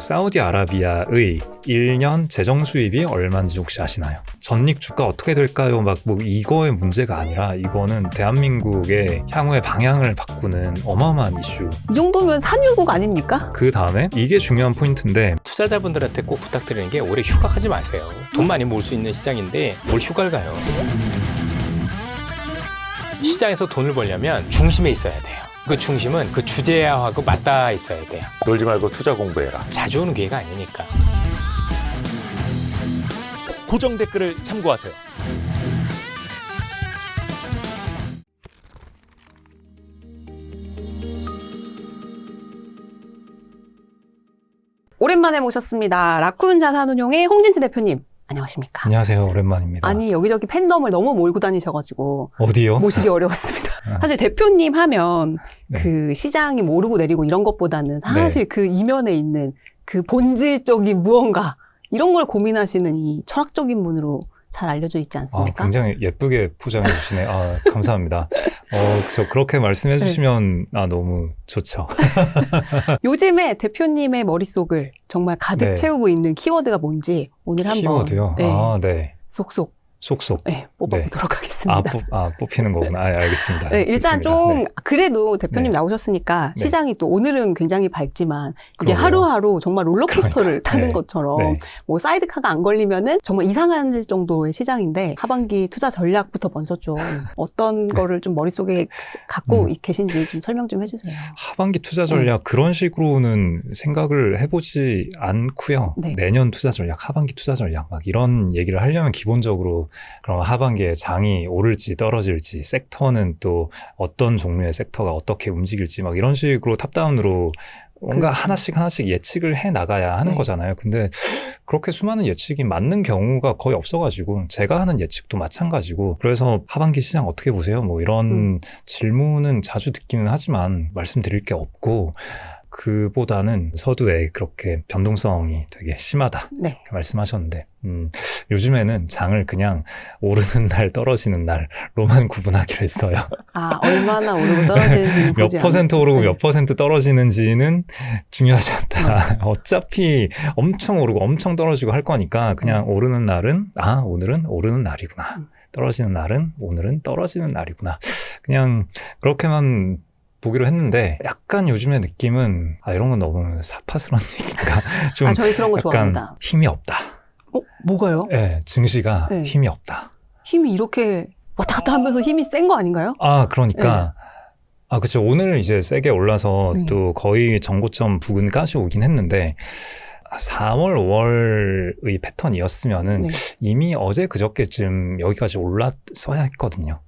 사우디아라비아의 1년 재정 수입이 얼마인지 혹시 아시나요? 전닉 주가 어떻게 될까요? 막 뭐 이거의 문제가 아니라 이거는 대한민국의 향후의 방향을 바꾸는 어마어마한 이슈. 이 정도면 산유국 아닙니까? 그 다음에 이게 중요한 포인트인데, 투자자분들한테 꼭 부탁드리는 게 올해 휴가 가지 마세요. 돈 많이 모을 수 있는 시장인데 뭘 휴가를 가요. 시장에서 돈을 벌려면 중심에 있어야 돼요. 그 중심은 그 주제하고 맞닿아 있어야 돼요. 놀지 말고 투자 공부해라. 자주 오는 기회가 아니니까. 고정 댓글을 참고하세요. 오랜만에 모셨습니다. 라쿤 자산운용의 홍진지 대표님. 안녕하십니까? 안녕하세요. 오랜만입니다. 아니 여기저기 팬덤을 너무 몰고 다니셔가지고 어디요? 모시기 어려웠습니다. 사실 대표님 하면 네. 그 시장이 뭐 오르고 내리고 이런 것보다는 사실 그 이면에 있는 그 본질적인 무언가 이런 걸 고민하시는 이 철학적인 분으로 잘 알려져 있지 않습니까? 굉장히 예쁘게 포장해 주시네. 감사합니다. 그래서 그렇게 말씀해 주시면 너무 좋죠. 요즘에 대표님의 머릿속을 정말 가득 네. 채우고 있는 키워드가 뭔지 오늘 한번 키워드요? 네. 쏙쏙 쏙쏙. 네, 뽑아보도록 하겠습니다. 뽑히는 거구나. 알겠습니다. 네, 일단 좋습니다. 좀 네. 그래도 대표님 네. 나오셨으니까 네. 시장이 또 오늘은 굉장히 밝지만 이게 그러게요. 하루하루 정말 롤러코스터를 타는 네. 것처럼 네. 뭐 사이드카가 안 걸리면은 정말 이상할 정도의 시장인데 하반기 투자 전략부터 먼저 좀 어떤 거를 좀 머릿속에 갖고 계신지 좀 설명 좀 해주세요. 하반기 투자 전략 그런 식으로는 생각을 해보지 않고요. 네. 내년 투자 전략, 하반기 투자 전략 막 이런 얘기를 하려면 기본적으로 그럼 하반기에 장이 오를지 떨어질지, 섹터는 또 어떤 종류의 섹터가 어떻게 움직일지 막 이런 식으로 탑다운으로 뭔가 하나씩 예측을 해 나가야 하는 네. 거잖아요. 근데 그렇게 수많은 예측이 맞는 경우가 거의 없어가지고 제가 하는 예측도 마찬가지고, 그래서 하반기 시장 어떻게 보세요? 뭐 이런 질문은 자주 듣기는 하지만 말씀드릴 게 없고, 그보다는 서두에 그렇게 변동성이 되게 심하다 네. 말씀하셨는데, 요즘에는 장을 그냥 오르는 날 떨어지는 날로만 구분하기로 했어요. 얼마나 오르고 떨어지는지 몇 보지 퍼센트 오르고 네. 몇 퍼센트 떨어지는지는 중요하지 않다. 어차피 엄청 오르고 엄청 떨어지고 할 거니까 그냥 오르는 날은 오늘은 오르는 날이구나. 떨어지는 날은 오늘은 떨어지는 날이구나. 그냥 그렇게만 보기로 했는데, 약간 요즘의 느낌은 이런 건 너무 사파스러운 얘기니까 좀 저희 그런 거 약간 좋아합니다. 힘이 없다. 뭐가요? 네, 증시가 네. 힘이 없다. 힘이 이렇게 왔다 갔다 하면서 힘이 센 거 아닌가요? 그러니까 그렇죠. 오늘 이제 세게 올라서 또 거의 전고점 부근까지 오긴 했는데, 4월, 5월의 패턴이었으면은 이미 어제 그저께쯤 여기까지 올랐어야 했거든요.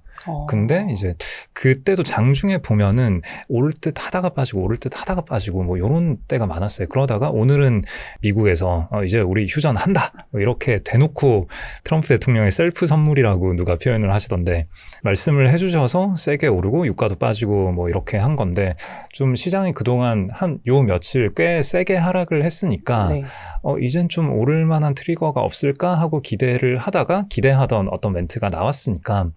근데 이제 그때도 장중에 보면은 오를 듯 하다가 빠지고 오를 듯 하다가 빠지고 뭐 이런 때가 많았어요. 그러다가 오늘은 미국에서 이제 우리 휴전한다 뭐 이렇게 대놓고 트럼프 대통령의 셀프 선물이라고 누가 표현을 하시던데, 말씀을 해주셔서 세게 오르고 유가도 빠지고 뭐 이렇게 한 건데, 좀 시장이 그동안 요 며칠 꽤 세게 하락을 했으니까 이젠 좀 오를 만한 트리거가 없을까 하고 기대를 하다가 기대하던 어떤 멘트가 나왔으니까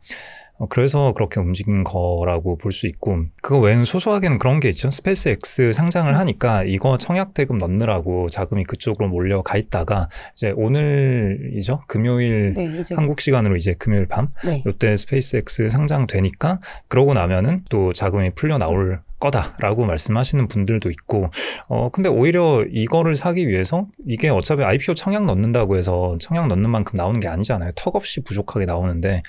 그래서 그렇게 움직인 거라고 볼 수 있고, 그거 외에는 소소하게는 그런 게 있죠. 스페이스 X 상장을 하니까 이거 청약 대금 넣느라고 자금이 그쪽으로 몰려가 있다가 이제 오늘이죠. 금요일 이제. 한국 시간으로 이제 금요일 밤 이때 스페이스 X 상장되니까 그러고 나면은 또 자금이 풀려 나올 거다라고 말씀하시는 분들도 있고, 근데 오히려 이거를 사기 위해서, 이게 어차피 IPO 청약 넣는다고 해서 청약 넣는 만큼 나오는 게 아니잖아요. 턱없이 부족하게 나오는데,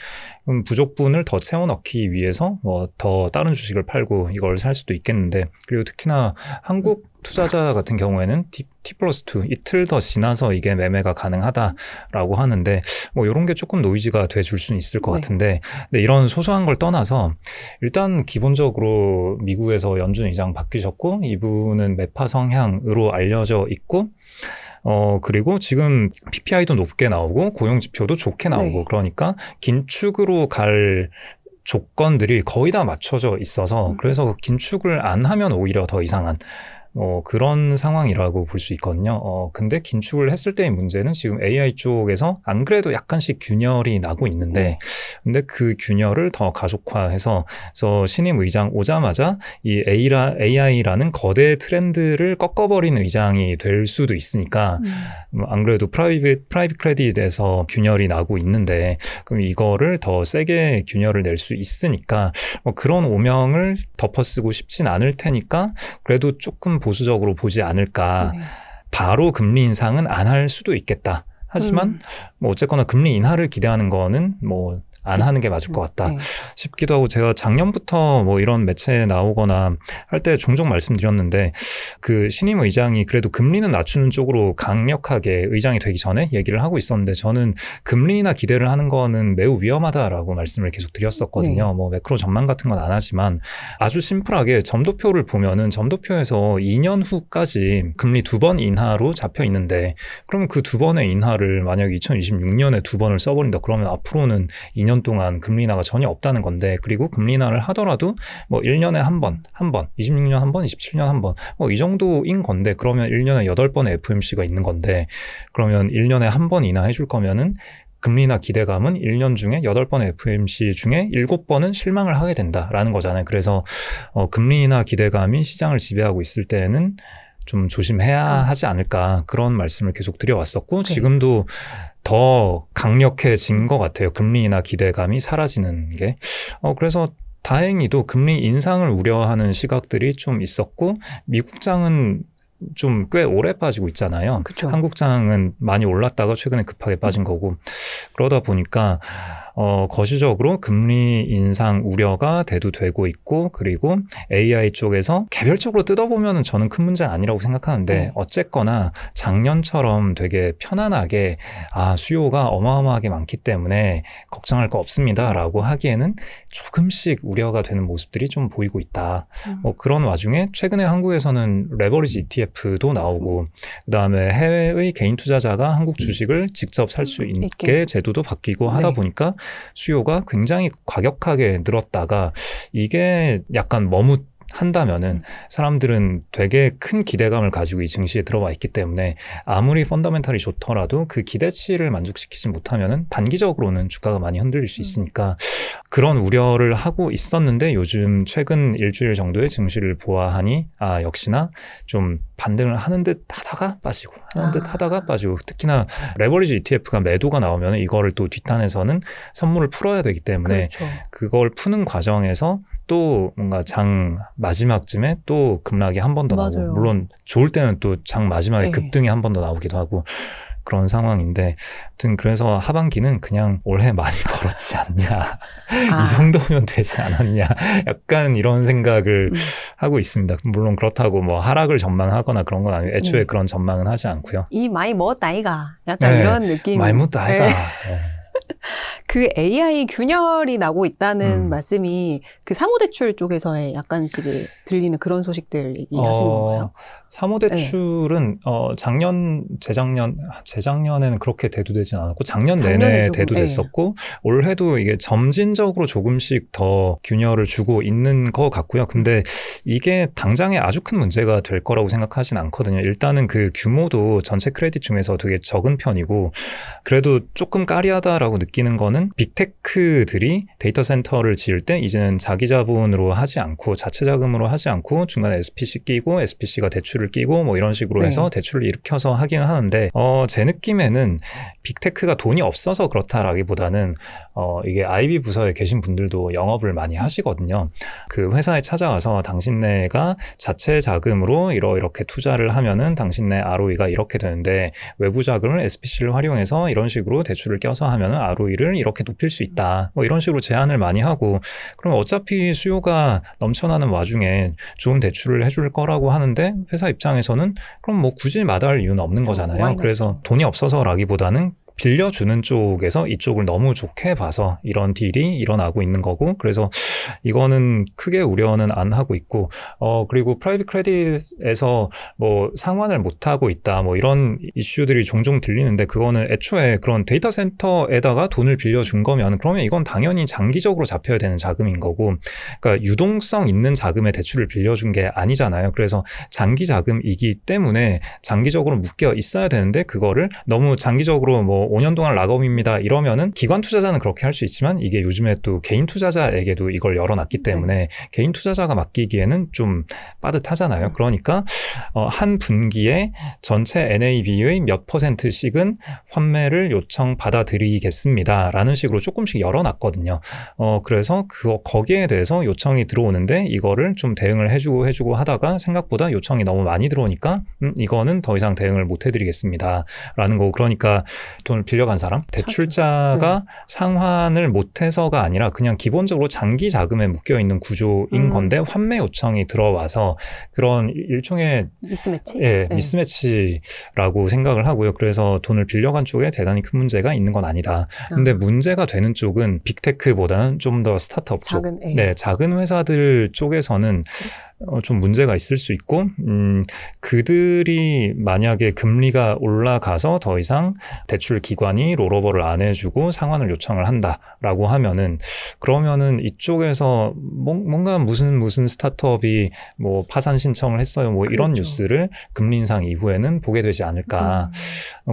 그럼 부족분을 더 채워 넣기 위해서 뭐 더 다른 주식을 팔고 이걸 살 수도 있겠는데, 그리고 특히나 한국 투자자 같은 경우에는 T+2 이틀 더 지나서 이게 매매가 가능하다라고 하는데, 뭐 이런 게 조금 노이즈가 돼줄 수는 있을 것 같은데, 근데 이런 소소한 걸 떠나서 일단 기본적으로 미국에서 연준 의장 바뀌셨고, 이분은 매파 성향으로 알려져 있고, 그리고 지금 PPI도 높게 나오고 고용 지표도 좋게 나오고, 그러니까 긴축으로 갈 조건들이 거의 다 맞춰져 있어서, 그래서 긴축을 안 하면 오히려 더 이상한 그런 상황이라고 볼 수 있거든요. 근데 긴축을 했을 때의 문제는 지금 AI 쪽에서 안 그래도 약간씩 균열이 나고 있는데 근데 그 균열을 더 가속화해서 그래서 신임 의장 오자마자 이 AI라는 거대 트렌드를 꺾어버리는 의장이 될 수도 있으니까 안 그래도 프라이빗 크레딧에서 균열이 나고 있는데 그럼 이거를 더 세게 균열을 낼 수 있으니까 그런 오명을 덮어쓰고 싶진 않을 테니까 그래도 조금 보수적으로 보지 않을까. 바로 금리 인상은 안 할 수도 있겠다. 하지만 어쨌거나 금리 인하를 기대하는 거는 안 하는 게 맞을 것 같다 싶기도 하고 제가 작년부터 이런 매체에 나오거나 할 때 종종 말씀드렸는데 그 신임 의장이 그래도 금리는 낮추는 쪽으로 강력하게 의장이 되기 전에 얘기를 하고 있었는데 저는 금리나 기대를 하는 거는 매우 위험하다라고 말씀을 계속 드렸었거든요. 매크로 전망 같은 건 안 하지만 아주 심플하게 점도표를 보면은 점도표에서 2년 후까지 금리 2번 인하로 잡혀 있는데 그러면 그 2번의 인하를 만약 2026년에 2번을 써버린다 그러면 앞으로는 2년 동안 금리 인하가 전혀 없다는 건데 그리고 금리 인하를 하더라도 1년에 한 번, 26년 한 번, 27년 한 번 이 정도인 건데 그러면 1년에 8번의 FOMC가 있는 건데 그러면 1년에 한 번 인하해 줄 거면은 금리 인하 기대감은 1년 중에 8번의 FOMC 중에 7번은 실망을 하게 된다라는 거잖아요. 그래서 금리 인하 기대감이 시장을 지배하고 있을 때에는 좀 조심해야 하지 않을까 그런 말씀을 계속 드려왔었고 지금도 더 강력해진 것 같아요. 금리 인하 기대감이 사라지는 게. 그래서 다행히도 금리 인상을 우려하는 시각들이 좀 있었고 미국장은 좀 꽤 오래 빠지고 있잖아요. 그쵸. 한국장은 많이 올랐다가 최근에 급하게 빠진 거고 그러다 보니까 거시적으로 금리 인상 우려가 대두되고 있고 그리고 AI 쪽에서 개별적으로 뜯어보면 저는 큰 문제는 아니라고 생각하는데 어쨌거나 작년처럼 되게 편안하게 수요가 어마어마하게 많기 때문에 걱정할 거 없습니다 라고 하기에는 조금씩 우려가 되는 모습들이 좀 보이고 있다. 그런 와중에 최근에 한국에서는 레버리지 ETF도 나오고 그다음에 해외의 개인 투자자가 한국 주식을 직접 살 수 있게 제도도 바뀌고 하다 보니까 수요가 굉장히 과격하게 늘었다가 이게 약간 한다면은 사람들은 되게 큰 기대감을 가지고 이 증시에 들어와 있기 때문에 아무리 펀더멘탈이 좋더라도 그 기대치를 만족시키지 못하면은 단기적으로는 주가가 많이 흔들릴 수 있으니까 그런 우려를 하고 있었는데 요즘 최근 일주일 정도의 증시를 보아하니 역시나 좀 반등을 하는 듯 하다가 빠지고 하는 듯 하다가 빠지고 특히나 레버리지 ETF가 매도가 나오면 이거를 또 뒷단에서는 선물을 풀어야 되기 때문에 그걸 푸는 과정에서 또 뭔가 장 마지막쯤에 또 급락이 한 번 더 나오고 물론 좋을 때는 또 장 마지막에 급등이 한 번 더 나오기도 하고 그런 상황인데 아무튼 그래서 하반기는 그냥 올해 많이 벌었지 않냐 이 정도면 되지 않았냐 약간 이런 생각을 하고 있습니다. 물론 그렇다고 하락을 전망하거나 그런 건 아니고 애초에 그런 전망은 하지 않고요. 이 많이 먹었다 아이가 약간 이런 느낌. 많이 먹었다 아이가. 그 AI 균열이 나고 있다는 말씀이 그 사모대출 쪽에서의 약간씩 들리는 그런 소식들 얘기하시는 건가요? 사모대출은 재작년에는 그렇게 대두되진 않았고 작년 내내 대두됐었고 올해도 이게 점진적으로 조금씩 더 균열을 주고 있는 것 같고요. 근데 이게 당장에 아주 큰 문제가 될 거라고 생각하진 않거든요. 일단은 그 규모도 전체 크레딧 중에서 되게 적은 편이고 그래도 조금 까리하다라고 느끼는 거는 빅테크들이 데이터 센터를 지을 때 이제는 자기 자본으로 하지 않고 자체 자금으로 하지 않고 중간에 SPC 끼고 SPC가 대출을 끼고 이런 식으로 해서 대출을 일으켜서 하기는 하는데 제 느낌에는 빅테크가 돈이 없어서 그렇다라기보다는 이게 IB 부서에 계신 분들도 영업을 많이 하시거든요. 그 회사에 찾아가서 당신네가 자체 자금으로 이렇게 투자를 하면은 당신네 ROE가 이렇게 되는데 외부 자금을 SPC를 활용해서 이런 식으로 대출을 껴서 하면은 ROE를 이렇게 높일 수 있다. 이런 식으로 제안을 많이 하고 그럼 어차피 수요가 넘쳐나는 와중에 좋은 대출을 해줄 거라고 하는데 회사 입장에서는 그럼 굳이 마다할 이유는 없는 거잖아요. 그래서 돈이 없어서라기보다는 빌려주는 쪽에서 이쪽을 너무 좋게 봐서 이런 딜이 일어나고 있는 거고, 그래서 이거는 크게 우려는 안 하고 있고, 그리고 프라이빗 크레딧에서 뭐 상환을 못 하고 있다, 뭐 이런 이슈들이 종종 들리는데, 그거는 애초에 그런 데이터 센터에다가 돈을 빌려준 거면 그러면 이건 당연히 장기적으로 잡혀야 되는 자금인 거고, 그러니까 유동성 있는 자금에 대출을 빌려준 게 아니잖아요. 그래서 장기 자금이기 때문에 장기적으로 묶여 있어야 되는데, 그거를 너무 장기적으로 뭐 5년 동안 락업입니다 이러면은 기관 투자자는 그렇게 할 수 있지만, 이게 요즘에 또 개인 투자자에게도 이걸 열어놨기 때문에 개인 투자자가 맡기기에는 좀 빠듯하잖아요. 그러니까 한 분기에 전체 NAV의 몇 %씩은 환매를 요청 받아들이겠습니다 라는 식으로 조금씩 열어놨거든요. 그래서 거기에 대해서 요청이 들어오는데, 이거를 좀 대응을 해주고 하다가 생각보다 요청이 너무 많이 들어오니까 이거는 더 이상 대응을 못 해드리겠습니다 라는 거고, 그러니까 돈을 빌려간 사람, 대출자가 상환을 못해서가 아니라 그냥 기본적으로 장기 자금에 묶여있는 구조인 건데, 환매 요청이 들어와서 그런 일종의 미스매치? 미스매치라고 생각을 하고요. 그래서 돈을 빌려간 쪽에 대단히 큰 문제가 있는 건 아니다. 근데 문제가 되는 쪽은 빅테크보다는 좀 더 스타트업 쪽, 작은 회사들 쪽에서는 좀 문제가 있을 수 있고, 그들이 만약에 금리가 올라가서 더 이상 대출 기관이 롤오버를 안 해주고 상환을 요청을 한다라고 하면은, 그러면은 이쪽에서 뭔가 무슨 스타트업이 뭐 파산 신청을 했어요, 뭐 이런 뉴스를 금리 인상 이후에는 보게 되지 않을까.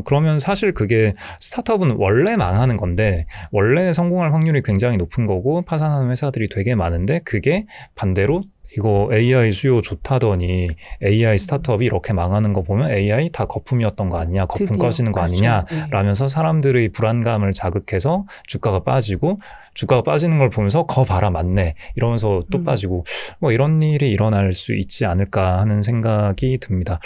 그러면 사실 그게 스타트업은 원래 망하는 건데, 원래 성공할 확률이 굉장히 높은 거고 파산하는 회사들이 되게 많은데, 그게 반대로 이거 AI 수요 좋다더니 AI 스타트업이 이렇게 망하는 거 보면 AI 다 거품이었던 거 아니냐, 거품 꺼지는 거 아니냐 라면서 사람들의 불안감을 자극해서 주가가 빠지고, 주가가 빠지는 걸 보면서 거 봐라 맞네 이러면서 또 빠지고, 뭐 이런 일이 일어날 수 있지 않을까 하는 생각이 듭니다.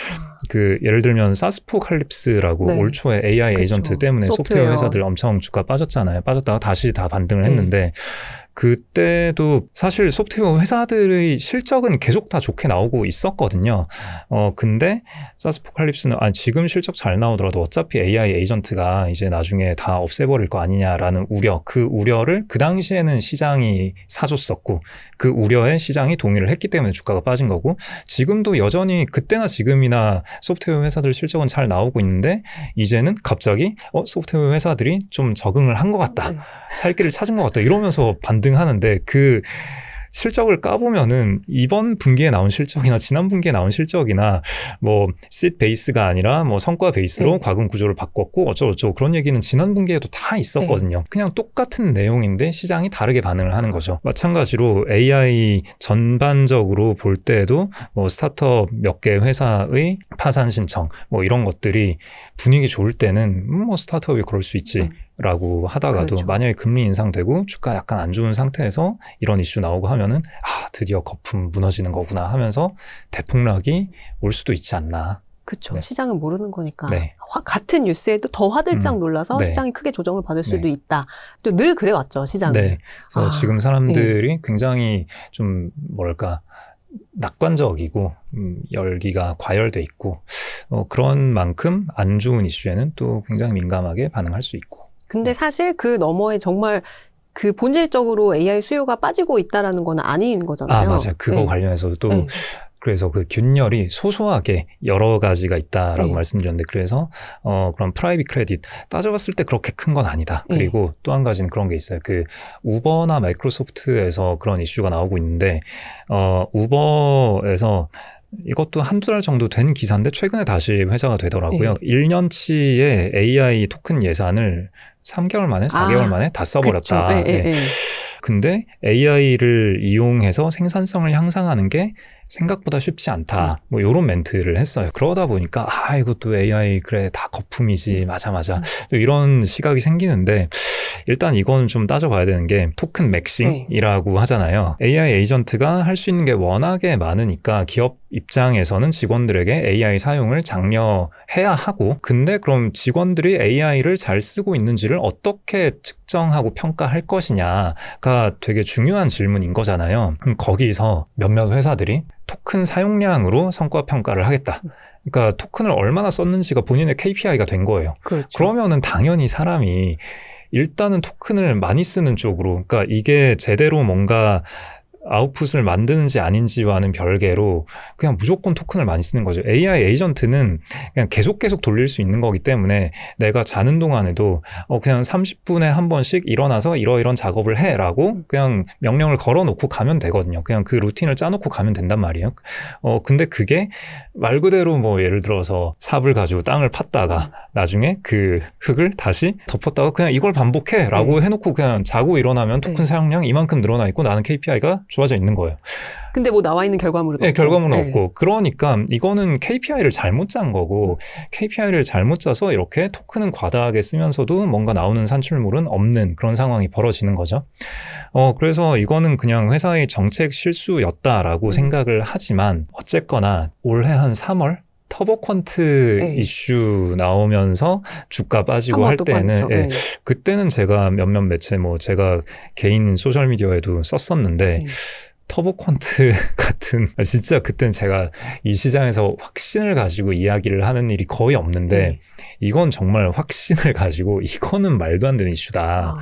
예를 들면 사스포칼립스라고 올 초에 AI 에이전트 때문에 소프트웨어 회사들 엄청 주가 빠졌잖아요. 빠졌다가 다시 다 반등을 했는데, 그때도 사실 소프트웨어 회사들의 실적은 계속 다 좋게 나오고 있었거든요. 근데 사스포칼립스는 지금 실적 잘 나오더라도 어차피 AI 에이전트가 이제 나중에 다 없애버릴 거 아니냐라는 우려, 그 우려를 그 당시에는 시장이 사줬었고, 그 우려에 시장이 동의를 했기 때문에 주가가 빠진 거고, 지금도 여전히 그때나 지금이나 소프트웨어 회사들 실적은 잘 나오고 있는데, 이제는 갑자기 소프트웨어 회사들이 좀 적응을 한 것 같다, 살 길을 찾은 것 같다 이러면서 반등하는데, 그 실적을 까보면은 이번 분기에 나온 실적이나 지난 분기에 나온 실적이나 뭐 씰 베이스가 아니라 뭐 성과 베이스로 과금 구조를 바꿨고 어쩌고저쩌고 그런 얘기는 지난 분기에도 다 있었거든요. 그냥 똑같은 내용인데 시장이 다르게 반응을 하는 거죠. 마찬가지로 AI 전반적으로 볼 때도 뭐 스타트업 몇 개 회사의 파산 신청 뭐 이런 것들이 분위기 좋을 때는 뭐 스타트업이 그럴 수 있지 라고 하다가도 만약에 금리 인상되고 주가 약간 안 좋은 상태에서 이런 이슈 나오고 하면은 드디어 거품 무너지는 거구나 하면서 대폭락이 올 수도 있지 않나. 그렇죠. 시장은 모르는 거니까. 같은 뉴스에도 더 화들짝 놀라서 시장이 크게 조정을 받을 수도 있다. 또 늘 그래왔죠, 시장은. 그래서 지금 사람들이 굉장히 좀 뭐랄까 낙관적이고 열기가 과열돼 있고, 그런 만큼 안 좋은 이슈에는 또 굉장히 민감하게 반응할 수 있고. 근데 사실 그 너머에 정말 그 본질적으로 AI 수요가 빠지고 있다라는 건 아닌 거잖아요. 맞아요. 그거 관련해서도 또 그래서 그 균열이 소소하게 여러 가지가 있다라고 말씀드렸는데, 그래서 그런 프라이빗 크레딧 따져봤을 때 그렇게 큰 건 아니다. 그리고 또 한 가지는 그런 게 있어요. 그 우버나 마이크로소프트에서 그런 이슈가 나오고 있는데, 우버에서 이것도 한두 달 정도 된 기사인데 최근에 다시 회자가 되더라고요. 1년치의 AI 토큰 예산을 3개월 만에, 4개월 만에 다 써버렸다. 근데 AI를 이용해서 생산성을 향상하는 게 생각보다 쉽지 않다. 뭐 이런 멘트를 했어요. 그러다 보니까 이것도 AI 그래 다 거품이지. 맞아. 이런 시각이 생기는데, 일단 이건 좀 따져봐야 되는 게 토큰 맥싱이라고 하잖아요. AI 에이전트가 할 수 있는 게 워낙에 많으니까 기업 입장에서는 직원들에게 AI 사용을 장려해야 하고, 근데 그럼 직원들이 AI를 잘 쓰고 있는지를 어떻게 측정하고 평가할 것이냐가 되게 중요한 질문인 거잖아요. 거기서 몇몇 회사들이 토큰 사용량으로 성과 평가를 하겠다. 그러니까 토큰을 얼마나 썼는지가 본인의 KPI가 된 거예요. 그렇죠. 그러면은 당연히 사람이 일단은 토큰을 많이 쓰는 쪽으로, 그러니까 이게 제대로 뭔가 아웃풋을 만드는지 아닌지와는 별개로 그냥 무조건 토큰을 많이 쓰는 거죠. AI 에이전트는 그냥 계속 돌릴 수 있는 거기 때문에 내가 자는 동안에도 그냥 30분에 한 번씩 일어나서 이런 작업을 해라고 그냥 명령을 걸어놓고 가면 되거든요. 그냥 그 루틴을 짜놓고 가면 된단 말이에요. 근데 그게 말 그대로 뭐 예를 들어서 삽을 가지고 땅을 팠다가 나중에 그 흙을 다시 덮었다가 그냥 이걸 반복해라고 해놓고 그냥 자고 일어나면 토큰 사용량 이만큼 늘어나 있고 나는 KPI가 좋아져 있는 거예요. 근데 뭐 나와 있는 결과물은 네, 없고. 결과물은 네. 없고. 그러니까 이거는 KPI를 잘못 짠 거고 KPI를 잘못 짜서 이렇게 토큰은 과다하게 쓰면서도 뭔가 나오는 산출물은 없는 그런 상황이 벌어지는 거죠. 그래서 이거는 그냥 회사의 정책 실수였다라고 생각을 하지만 어쨌거나 올해 한 3월 터보퀀트 네. 이슈 나오면서 주가 빠지고 할 때는 네. 그때는 제가 몇몇 매체 뭐 제가 개인 소셜미디어에도 썼었는데 터보퀀트 같은 진짜 그때는 제가 이 시장에서 확신을 가지고 이야기를 하는 일이 거의 없는데 이건 정말 확신을 가지고 이거는 말도 안 되는 이슈다.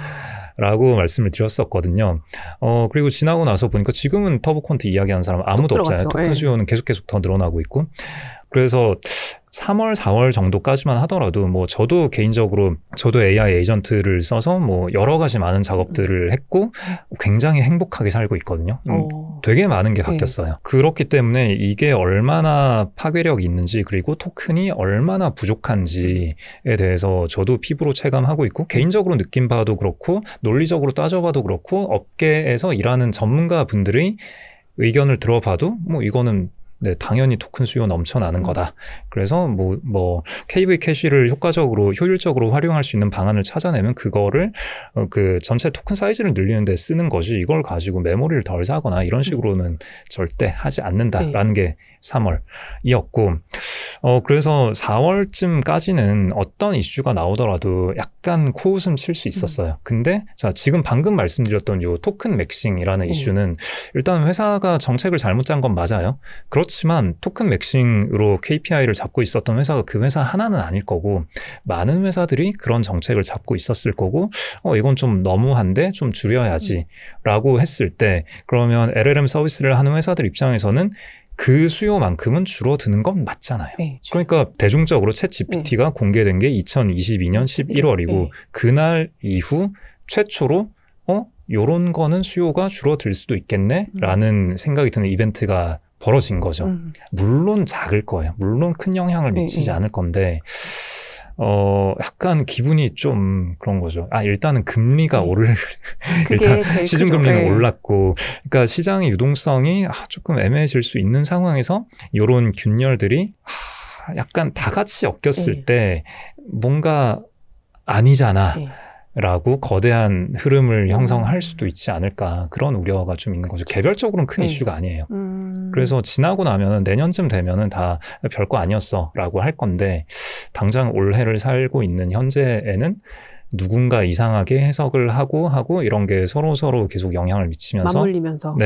라고 말씀을 드렸었거든요. 그리고 지나고 나서 보니까 지금은 터보퀀트 이야기하는 사람 아무도 없잖아요. 토큰 수요는 계속 더 늘어나고 있고. 그래서 3월, 4월 정도까지만 하더라도 뭐 저도 개인적으로 저도 AI 에이전트를 써서 뭐 여러 가지 많은 작업들을 했고 굉장히 행복하게 살고 있거든요. 되게 많은 게 바뀌었어요. 그렇기 때문에 이게 얼마나 파괴력이 있는지 그리고 토큰이 얼마나 부족한지에 대해서 저도 피부로 체감하고 있고 개인적으로 느낀 바도 그렇고 논리적으로 따져봐도 그렇고 업계에서 일하는 전문가 분들의 의견을 들어봐도 뭐 이거는 네, 당연히 토큰 수요 넘쳐나는 거다. 그래서 뭐 KV 캐시를 효율적으로 활용할 수 있는 방안을 찾아내면 그거를 그 전체 토큰 사이즈를 늘리는 데 쓰는 것이 이걸 가지고 메모리를 덜 사거나 이런 식으로는 절대 하지 않는다라는 게 3월이었고 그래서 4월쯤까지는 어떤 이슈가 나오더라도 약간 코웃음 칠 수 있었어요. 근데 자 지금 방금 말씀드렸던 요 토큰 맥싱이라는 이슈는 일단 회사가 정책을 잘못 짠 건 맞아요. 그렇지만 토큰 맥싱으로 KPI를 잡고 있었던 회사가 그 회사 하나는 아닐 거고 많은 회사들이 그런 정책을 잡고 있었을 거고 이건 좀 너무한데 좀 줄여야지 라고 했을 때 그러면 LLM 서비스를 하는 회사들 입장에서는 그 수요만큼은 줄어드는 건 맞잖아요. 그러니까 대중적으로 챗 GPT가 공개된 게 2022년 11월이고 그날 이후 최초로 요런 거는 수요가 줄어들 수도 있겠네 라는 생각이 드는 이벤트가 벌어진 거죠. 물론 작을 거예요. 물론 큰 영향을 미치지 않을 건데 약간 기분이 좀 그런 거죠. 일단은 금리가 일단 시중금리는 올랐고, 그러니까 시장의 유동성이 조금 애매해질 수 있는 상황에서 이런 균열들이 약간 다 같이 엮였을 때 뭔가 아니잖아. 라고 거대한 흐름을 형성할 수도 있지 않을까 그런 우려가 좀 있는 거죠. 개별적으로는 큰 이슈가 아니에요. 그래서 지나고 나면은 내년쯤 되면은 다 별거 아니었어 라고 할 건데 당장 올해를 살고 있는 현재에는 누군가 이상하게 해석을 하고 이런 게 서로 계속 영향을 미치면서 맞물리면서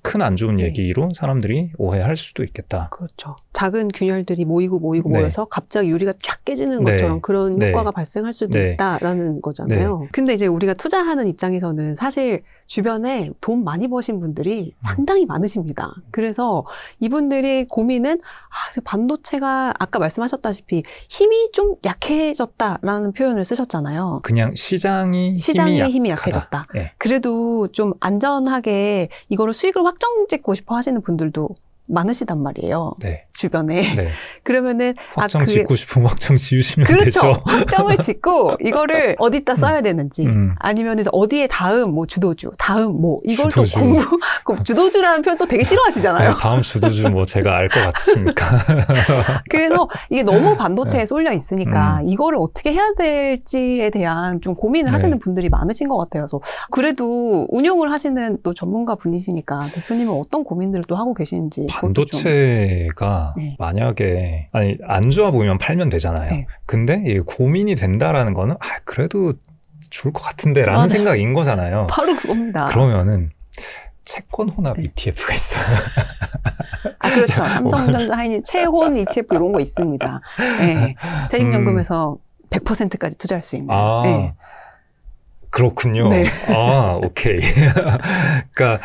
큰 안 좋은 얘기로 사람들이 오해할 수도 있겠다. 그렇죠. 작은 균열들이 모이고 모여서 갑자기 유리가 쫙 깨지는 것처럼 그런 효과가 발생할 수도 있다라는 거잖아요. 근데 이제 우리가 투자하는 입장에서는 사실 주변에 돈 많이 버신 분들이 상당히 많으십니다. 그래서 이분들이 고민은 반도체가 아까 말씀하셨다시피 힘이 좀 약해졌다라는 표현을 쓰셨잖아요. 그냥 시장의 힘이 약해졌다. 그래도 좀 안전하게 이거를 수익을 확정짓고 싶어 하시는 분들도 많으시단 말이에요. 주변에. 그러면은 확정 짓고 싶으면 확정 지으시면 되죠. 그렇죠. 확정을 짓고 이거를 어디다 써야 되는지 아니면 어디에 다음 뭐 주도주, 다음 뭐 이걸 또 주도주라는 표현 또 되게 싫어하시잖아요. 다음 주도주 뭐 제가 알 것 같으니까. 그래서 이게 너무 반도체에 쏠려 있으니까 이거를 어떻게 해야 될지에 대한 좀 고민을 하시는 분들이 많으신 것 같아요. 그래서 그래도 운용을 하시는 또 전문가 분이시니까 대표님은 어떤 고민들을 또 하고 계시는지. 반도체가 만약에 안 좋아 보이면 팔면 되잖아요. 근데 이게 고민이 된다라는 거는 그래도 좋을 것 같은데 라는 생각인 거잖아요. 바로 그겁니다. 그러면은 채권 혼합 ETF가 있어요. 아, 그렇죠. 삼성전자 하이닉 채혼 ETF 이런 거 있습니다. 네. 퇴직연금에서 100%까지 투자할 수 있는. 아, 네. 그렇군요. 네. 아, 오케이. 그러니까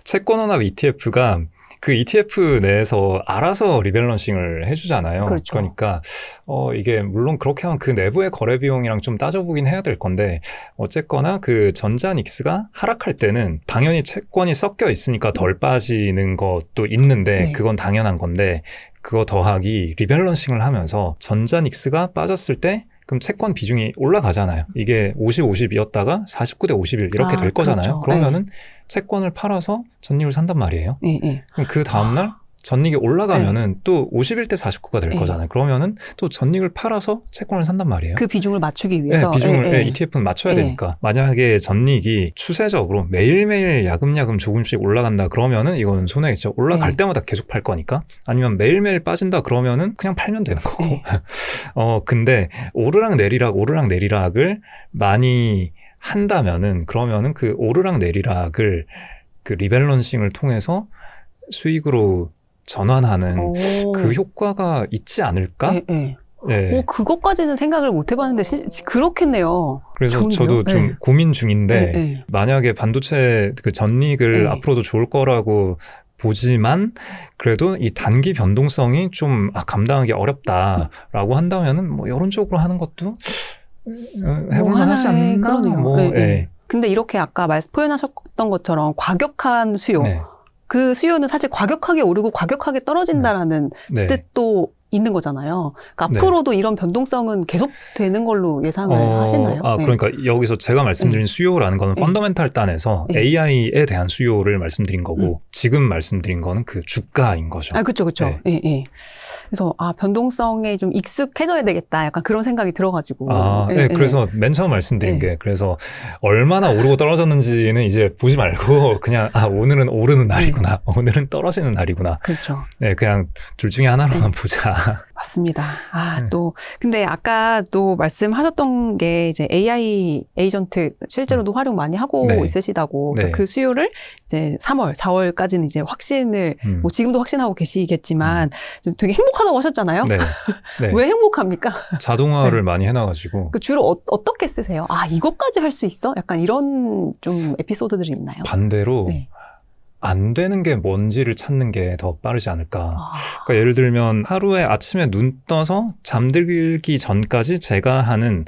채권 혼합 ETF가 그 ETF 내에서 알아서 리밸런싱을 해주잖아요. 그렇죠. 그러니까 이게 물론 그렇게 하면 그 내부의 거래 비용이랑 좀 따져보긴 해야 될 건데 어쨌거나 그 전자닉스가 하락할 때는 당연히 채권이 섞여 있으니까 덜 빠지는 것도 있는데 네. 그건 당연한 건데 그거 더하기 리밸런싱을 하면서 전자닉스가 빠졌을 때 그럼 채권 비중이 올라가잖아요. 이게 50, 50이었다가 49대 51 이렇게 될 거잖아요. 그렇죠. 그러면은 채권을 팔아서 전익을 산단 말이에요. 네. 그럼 그 다음날 전익이 올라가면은 또 51대 49가 될 거잖아요. 그러면은 또 전익을 팔아서 채권을 산단 말이에요. 그 비중을 맞추기 위해서. 네, 비중을 ETF는 맞춰야 되니까. 만약에 전익이 추세적으로 매일매일 야금야금 조금씩 올라간다 그러면은 이건 손해겠죠. 올라갈 때마다 계속 팔 거니까. 아니면 매일매일 빠진다 그러면은 그냥 팔면 되는 거고. 근데 오르락 내리락을 많이 한다면은 그러면은 그 오르락 내리락을 그 리밸런싱을 통해서 수익으로 전환하는 그 효과가 있지 않을까? 네. 네. 그것까지는 생각을 못 해봤는데 그렇겠네요. 그래서 좋은데요? 저도 좀 고민 중인데 네. 만약에 반도체 그 전익을 네. 앞으로도 좋을 거라고 보지만 그래도 이 단기 변동성이 좀 감당하기 어렵다라고 한다면은 뭐 이런 쪽으로 하는 것도 해볼만 하지 않나? 그러네요. 뭐, 네. 근데 이렇게 아까 표현하셨던 것처럼 과격한 수요. 네. 그 수요는 사실 과격하게 오르고 과격하게 떨어진다라는 네. 뜻도 있는 거잖아요. 그러니까 앞으로도 이런 변동성은 계속 되는 걸로 예상을 하시나요? 그러니까 여기서 제가 말씀드린 수요라는 거는 펀더멘탈 단에서 AI에 대한 수요를 말씀드린 거고 지금 말씀드린 거는 그 주가인 거죠. 그렇죠. 네. 그래서 변동성에 좀 익숙해져야 되겠다. 약간 그런 생각이 들어가지고. 그래서 맨 처음 말씀드린 게 그래서 얼마나 오르고 떨어졌는지는 이제 보지 말고 그냥 오늘은 오르는 날이구나. 오늘은 떨어지는 날이구나. 그렇죠. 네, 그냥 둘 중에 하나로만 보자. 맞습니다. 또 근데 아까 또 말씀하셨던 게 이제 AI 에이전트 실제로도 활용 많이 하고 있으시다고. 그래서 그 수요를 이제 3월, 4월까지는 이제 확신을 뭐 지금도 확신하고 계시겠지만 좀 되게 행복하다고 하셨잖아요. 네. 왜 행복합니까? 자동화를 많이 해놔가지고. 주로 어떻게 쓰세요? 이것까지 할 수 있어? 약간 이런 좀 에피소드들이 있나요? 반대로. 안 되는 게 뭔지를 찾는 게 더 빠르지 않을까. 그러니까 예를 들면 하루에 아침에 눈 떠서 잠들기 전까지 제가 하는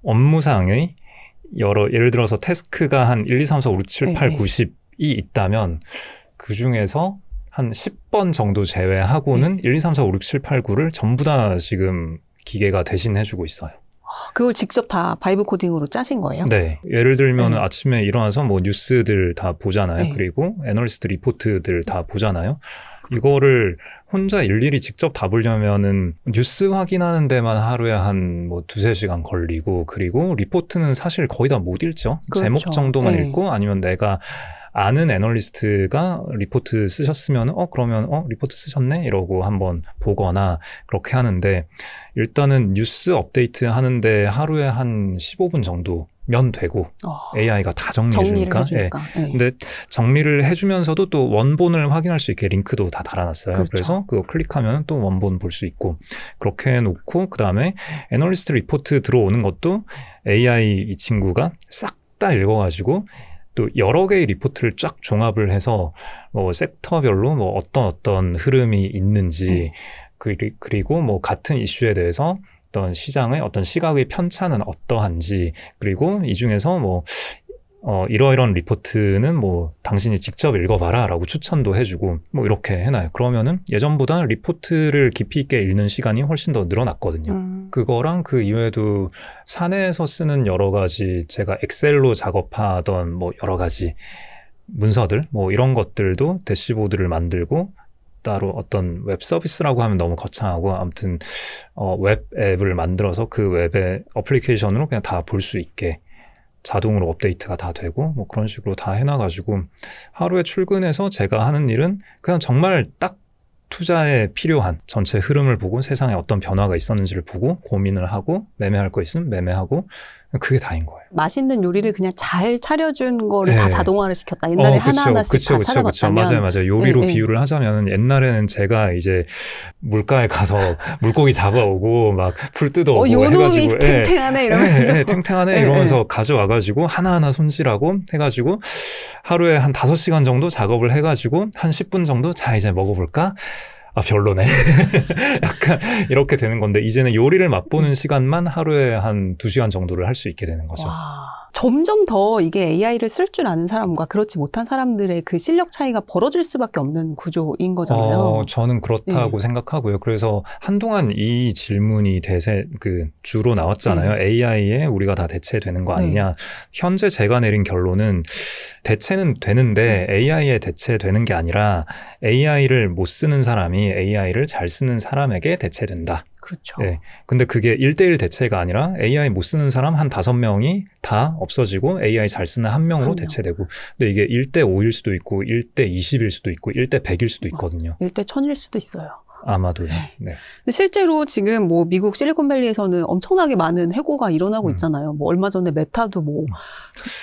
업무상의 예를 들어서 태스크가 한 1, 2, 3, 4, 5, 6, 7, 8, 90이 있다면 그 중에서 한 10번 정도 제외하고는 1, 2, 3, 4, 5, 6, 7, 8, 9를 전부 다 지금 기계가 대신해주고 있어요. 그걸 직접 다 바이브 코딩으로 짜신 거예요? 네. 예를 들면 아침에 일어나서 뭐 뉴스들 다 보잖아요. 그리고 애널리스트 리포트들 다 보잖아요. 이거를 혼자 일일이 직접 다 보려면은 뉴스 확인하는 데만 하루에 한 뭐 2-3시간 걸리고 그리고 리포트는 사실 거의 다 못 읽죠. 그렇죠. 제목 정도만 읽고 아니면 내가 아는 애널리스트가 리포트 쓰셨으면 그러면 리포트 쓰셨네 이러고 한번 보거나 그렇게 하는데 일단은 뉴스 업데이트 하는데 하루에 한 15분 정도면 되고 AI가 다 정리해주니까. 근데 정리를 해주면서도 또 원본을 확인할 수 있게 링크도 다 달아놨어요. 그렇죠. 그래서 그거 클릭하면 또 원본 볼 수 있고 그렇게 해놓고 그 다음에 애널리스트 리포트 들어오는 것도 AI 이 친구가 싹 다 읽어가지고 또 여러 개의 리포트를 쫙 종합을 해서 뭐 섹터별로 뭐 어떤 흐름이 있는지 그리고 뭐 같은 이슈에 대해서 어떤 시장의 어떤 시각의 편차는 어떠한지 그리고 이 중에서 뭐 이러이런 리포트는 뭐 당신이 직접 읽어봐라 라고 추천도 해주고 뭐 이렇게 해놔요. 그러면은 예전보다 리포트를 깊이 있게 읽는 시간이 훨씬 더 늘어났거든요. 그거랑 그 이외에도 사내에서 쓰는 여러 가지 제가 엑셀로 작업하던 뭐 여러 가지 문서들 뭐 이런 것들도 대시보드를 만들고 따로 어떤 웹 서비스라고 하면 너무 거창하고 아무튼 웹 앱을 만들어서 그 웹의 어플리케이션으로 그냥 다 볼 수 있게 자동으로 업데이트가 다 되고 뭐 그런 식으로 다 해놔가지고 하루에 출근해서 제가 하는 일은 그냥 정말 딱 투자에 필요한 전체 흐름을 보고 세상에 어떤 변화가 있었는지를 보고 고민을 하고 매매할 거 있으면 매매하고 그게 다인 거예요. 맛있는 요리를 그냥 잘 차려준 거를 네. 다 자동화를 시켰다. 옛날에 하나하나씩 다 찾아봤다면. 맞아요. 요리로 네, 비유를 하자면 옛날에는 제가 이제 물가에 가서 물고기 잡아오고 막 풀 뜯어오고 요놈이 해가지고 탱탱하네 이러면서. 탱탱하네 이러면서 가져와가지고 하나하나 손질하고 해가지고 하루에 한 5시간 정도 작업을 해가지고 한 10분 정도 자 이제 먹어볼까? 아 별로네. 약간 이렇게 되는 건데 이제는 요리를 맛보는 시간만 하루에 한 2시간 정도를 할 수 있게 되는 거죠. 와, 점점 더 이게 AI를 쓸 줄 아는 사람과 그렇지 못한 사람들의 그 실력 차이가 벌어질 수밖에 없는 구조인 거잖아요. 저는 그렇다고 생각하고요. 그래서 한동안 이 질문이 주로 나왔잖아요. AI에 우리가 다 대체되는 거 아니냐. 현재 제가 내린 결론은 대체는 되는데 AI에 대체되는 게 아니라 AI를 못 쓰는 사람이 AI를 잘 쓰는 사람에게 대체된다. 그렇죠. 네. 근데 그게 1대1 대체가 아니라 AI 못 쓰는 사람 한 5명이 다 없어지고 AI 잘 쓰는 1명으로 대체되고. 근데 이게 1대5일 수도 있고 1대20일 수도 있고 1대100일 수도 있거든요. 1대1000일 수도 있어요. 아마도요. 네. 근데 실제로 지금 뭐 미국 실리콘밸리에서는 엄청나게 많은 해고가 일어나고 있잖아요. 뭐 얼마 전에 메타도 뭐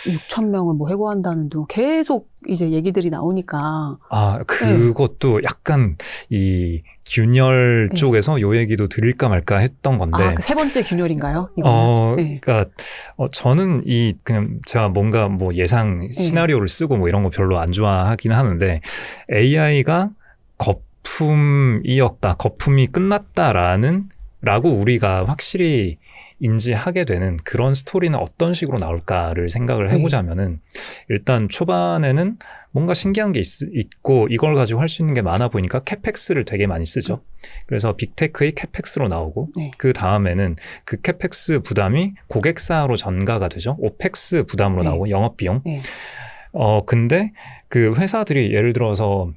6,000명을 뭐 해고한다는 등 계속 이제 얘기들이 나오니까. 그것도 약간 이 균열 쪽에서 요 얘기도 드릴까 말까 했던 건데. 그 세 번째 균열인가요? 그러니까 저는 그냥 제가 뭔가 뭐 예상 시나리오를 쓰고 뭐 이런 거 별로 안 좋아하긴 하는데 AI가 거품이 끝났다라고 우리가 확실히 인지하게 되는 그런 스토리는 어떤 식으로 나올까를 생각을 해보자면은 일단 초반에는 뭔가 신기한 게 있고 이걸 가지고 할 수 있는 게 많아 보이니까 캐펙스를 되게 많이 쓰죠. 그래서 빅테크의 캐펙스로 나오고 그 다음에는 그 캐펙스 부담이 고객사로 전가가 되죠. 오펙스 부담으로 나오고 영업비용. 근데 그 회사들이 예를 들어서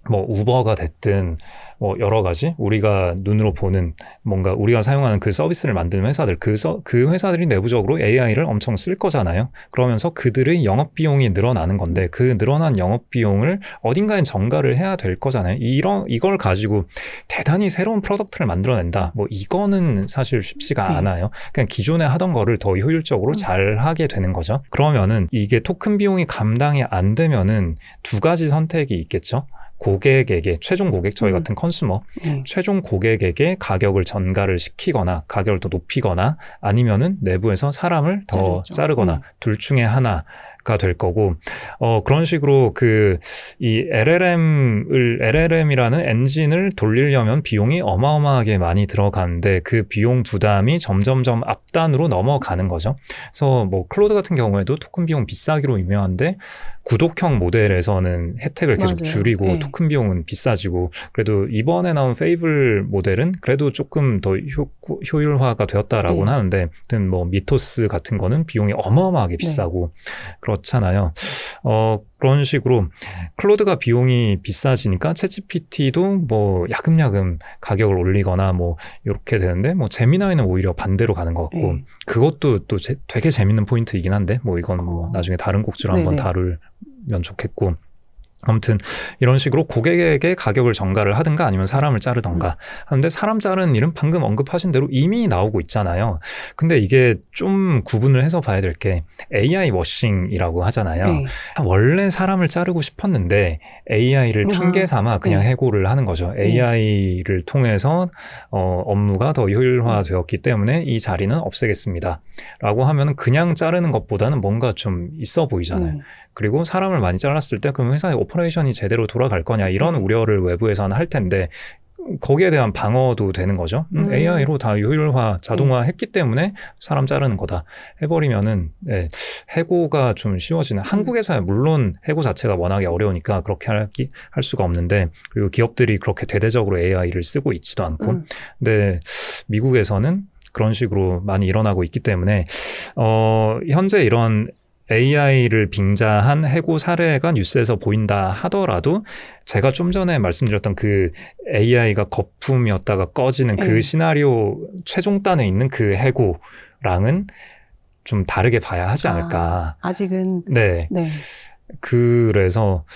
뭐 우버가 됐든 뭐 여러 가지 우리가 눈으로 보는 뭔가 우리가 사용하는 그 서비스를 만드는 회사들 그 회사들이 내부적으로 AI를 엄청 쓸 거잖아요. 그러면서 그들의 영업비용이 늘어나는 건데 그 늘어난 영업비용을 어딘가엔 전가를 해야 될 거잖아요. 이걸 가지고 대단히 새로운 프로덕트를 만들어낸다. 뭐 이거는 사실 쉽지가 않아요. 그냥 기존에 하던 거를 더 효율적으로 잘 하게 되는 거죠. 그러면은 이게 토큰 비용이 감당이 안 되면은 2가지 선택이 있겠죠. 고객에게 최종 고객 저희 같은 컨슈머 최종 고객에게 가격을 전가를 시키거나 가격을 더 높이거나 아니면은 내부에서 사람을 더 자르거나 둘 중에 하나가 될 거고 그런 식으로 이 LLM이라는 엔진을 돌리려면 비용이 어마어마하게 많이 들어가는데 그 비용 부담이 점점점 앞단으로 넘어가는 거죠. 그래서 뭐 클로드 같은 경우에도 토큰 비용 비싸기로 유명한데 구독형 모델에서는 혜택을 계속 줄이고 토큰 비용은 비싸지고 그래도 이번에 나온 페이블 모델은 그래도 조금 더 효율화가 되었다라고는 하는데 뭐 미토스 같은 거는 비용이 어마어마하게 비싸고 그렇잖아요. 그런 식으로 클로드가 비용이 비싸지니까 챗GPT도 뭐 야금야금 가격을 올리거나 뭐 이렇게 되는데 뭐 제미나이는 오히려 반대로 가는 것 같고 그것도 또 되게 재밌는 포인트이긴 한데 뭐 이건 뭐 나중에 다른 곡지로 한번 다루면 좋겠고 아무튼 이런 식으로 고객에게 가격을 전가를 하든가 아니면 사람을 자르든가 하는데 사람 자르는 일은 방금 언급하신 대로 이미 나오고 있잖아요. 근데 이게 좀 구분을 해서 봐야 될 게 AI 워싱이라고 하잖아요. 원래 사람을 자르고 싶었는데 AI를 핑계 삼아 그냥 해고를 하는 거죠. AI를 통해서 업무가 더 효율화되었기 때문에 이 자리는 없애겠습니다. 라고 하면 그냥 자르는 것보다는 뭔가 좀 있어 보이잖아요. 그리고 사람을 많이 잘랐을 때 그럼 회사의 오퍼레이션이 제대로 돌아갈 거냐 이런 우려를 외부에서는 할 텐데 거기에 대한 방어도 되는 거죠. AI로 다 효율화, 자동화 했기 때문에 사람 자르는 거다 해버리면은 해고가 좀 쉬워지는. 한국에서야 물론 해고 자체가 워낙에 어려우니까 그렇게 할 수가 없는데 그리고 기업들이 그렇게 대대적으로 AI를 쓰고 있지도 않고 근데 미국에서는 그런 식으로 많이 일어나고 있기 때문에 현재 이런 AI를 빙자한 해고 사례가 뉴스에서 보인다 하더라도 제가 좀 전에 말씀드렸던 그 AI가 거품이었다가 꺼지는 그 시나리오 최종단에 있는 그 해고랑은 좀 다르게 봐야 하지 않을까. 아직은. 그래서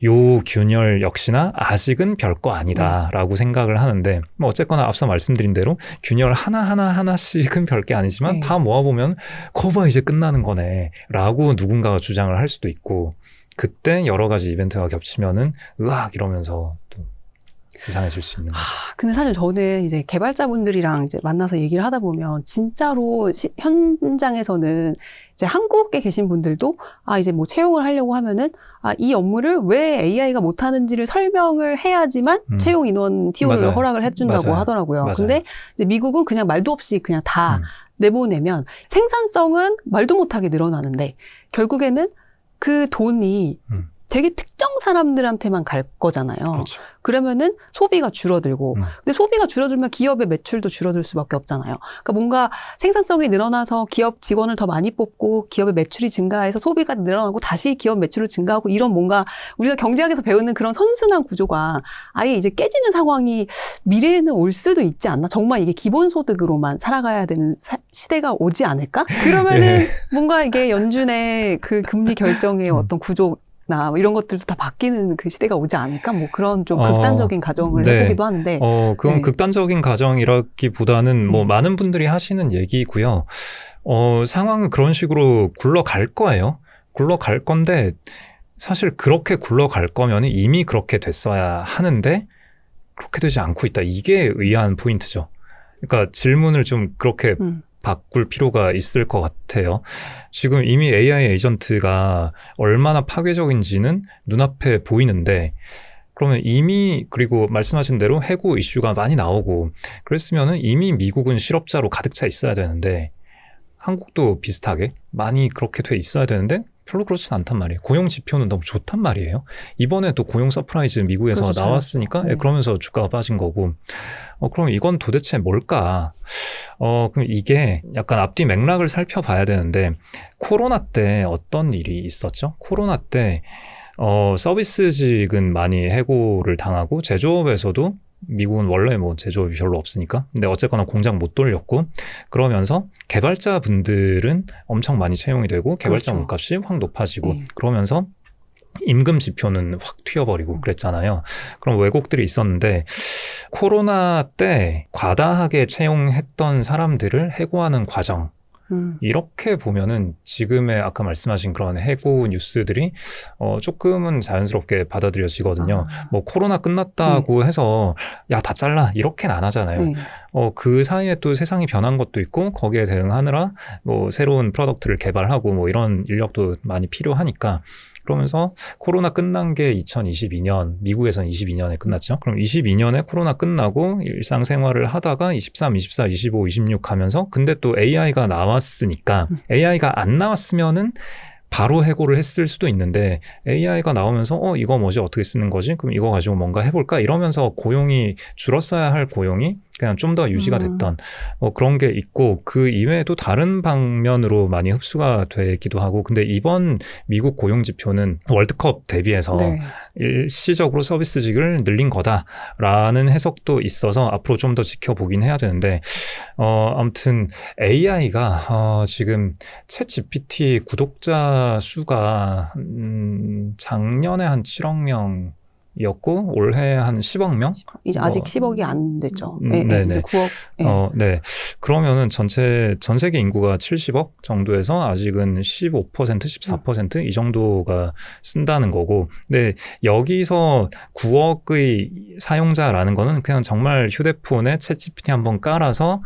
요 균열 역시나 아직은 별거 아니다라고 생각을 하는데 뭐 어쨌거나 앞서 말씀드린 대로 균열 하나씩은 별게 아니지만 다 모아보면 거봐 이제 끝나는 거네 라고 누군가가 주장을 할 수도 있고 그때 여러 가지 이벤트가 겹치면은 으악 이러면서 또 이상해질 수 있는 거죠. 근데 사실 저는 이제 개발자분들이랑 이제 만나서 얘기를 하다 보면 진짜로 현장에서는 이제 한국에 계신 분들도 이제 뭐 채용을 하려고 하면은 이 업무를 왜 AI가 못하는지를 설명을 해야지만 채용 인원 TO를 맞아요. 허락을 해준다고 맞아요. 하더라고요. 맞아요. 근데 이제 미국은 그냥 말도 없이 그냥 다 내보내면 생산성은 말도 못하게 늘어나는데 결국에는 그 돈이 되게 특정 사람들한테만 갈 거잖아요. 그렇죠. 그러면은 소비가 줄어들고 근데 소비가 줄어들면 기업의 매출도 줄어들 수밖에 없잖아요. 그러니까 뭔가 생산성이 늘어나서 기업 직원을 더 많이 뽑고 기업의 매출이 증가해서 소비가 늘어나고 다시 기업 매출을 증가하고 이런 뭔가 우리가 경제학에서 배우는 그런 선순환 구조가 아예 이제 깨지는 상황이 미래에는 올 수도 있지 않나? 정말 이게 기본소득으로만 살아가야 되는 시대가 오지 않을까? 그러면은 뭔가 이게 연준의 그 금리 결정의 어떤 구조 나 이런 것들도 다 바뀌는 그 시대가 오지 않을까? 뭐 그런 좀 극단적인 가정을 해보기도 하는데. 그건 극단적인 가정이라기보다는 뭐 많은 분들이 하시는 얘기고요. 상황은 그런 식으로 굴러갈 거예요. 굴러갈 건데 사실 그렇게 굴러갈 거면 이미 그렇게 됐어야 하는데 그렇게 되지 않고 있다. 이게 의아한 포인트죠. 그러니까 질문을 좀 그렇게 바꿀 필요가 있을 것 같아요. 지금 이미 AI 에이전트가 얼마나 파괴적인지는 눈앞에 보이는데 그러면 이미 그리고 말씀하신 대로 해고 이슈가 많이 나오고 그랬으면 이미 미국은 실업자로 가득 차 있어야 되는데 한국도 비슷하게 많이 그렇게 돼 있어야 되는데 별로 그렇진 않단 말이에요. 고용 지표는 너무 좋단 말이에요. 이번에 또 고용 서프라이즈 미국에서 그렇죠, 나왔으니까 그러면서 주가가 빠진 거고 그럼 이건 도대체 뭘까? 그럼 이게 약간 앞뒤 맥락을 살펴봐야 되는데 코로나 때 어떤 일이 있었죠? 코로나 때 서비스직은 많이 해고를 당하고 제조업에서도 미국은 원래 뭐 제조업이 별로 없으니까 근데 어쨌거나 공장 못 돌렸고 그러면서 개발자 분들은 엄청 많이 채용이 되고 개발자 몸값이 확 높아지고 그러면서 임금 지표는 확 튀어버리고 그랬잖아요. 그런 왜곡들이 있었는데 코로나 때 과다하게 채용했던 사람들을 해고하는 과정 이렇게 보면은 지금의 아까 말씀하신 그런 해고 뉴스들이 조금은 자연스럽게 받아들여지거든요. 뭐 코로나 끝났다고 해서 야, 다 잘라 이렇게는 안 하잖아요. 그 사이에 또 세상이 변한 것도 있고 거기에 대응하느라 뭐 새로운 프로덕트를 개발하고 뭐 이런 인력도 많이 필요하니까 그러면서 코로나 끝난 게 2022년, 미국에서는 22년에 끝났죠. 그럼 22년에 코로나 끝나고 일상생활을 하다가 23, 24, 25, 26 하면서 근데 또 AI가 나왔으니까 AI가 안 나왔으면은 바로 해고를 했을 수도 있는데 AI가 나오면서 이거 뭐지 어떻게 쓰는 거지? 그럼 이거 가지고 뭔가 해볼까? 이러면서 고용이 줄었어야 할 고용이 그냥 좀 더 유지가 됐던 그런 게 있고 그 이외에도 다른 방면으로 많이 흡수가 되기도 하고 근데 이번 미국 고용 지표는 월드컵 대비해서 일시적으로 서비스직을 늘린 거다라는 해석도 있어서 앞으로 좀 더 지켜보긴 해야 되는데 아무튼 AI가 지금 챗GPT 구독자 수가 작년에 한 7억 명 이었고 올해 한 10억 명? 이제 아직 10억이 안 됐죠. 네네. 이제 9억. 네. 그러면은 전 세계 인구가 70억 정도에서 아직은 15%, 14% 이 정도가 쓴다는 거고. 근데 여기서 9억의 사용자라는 거는 그냥 정말 휴대폰에 챗GPT 한번 깔아서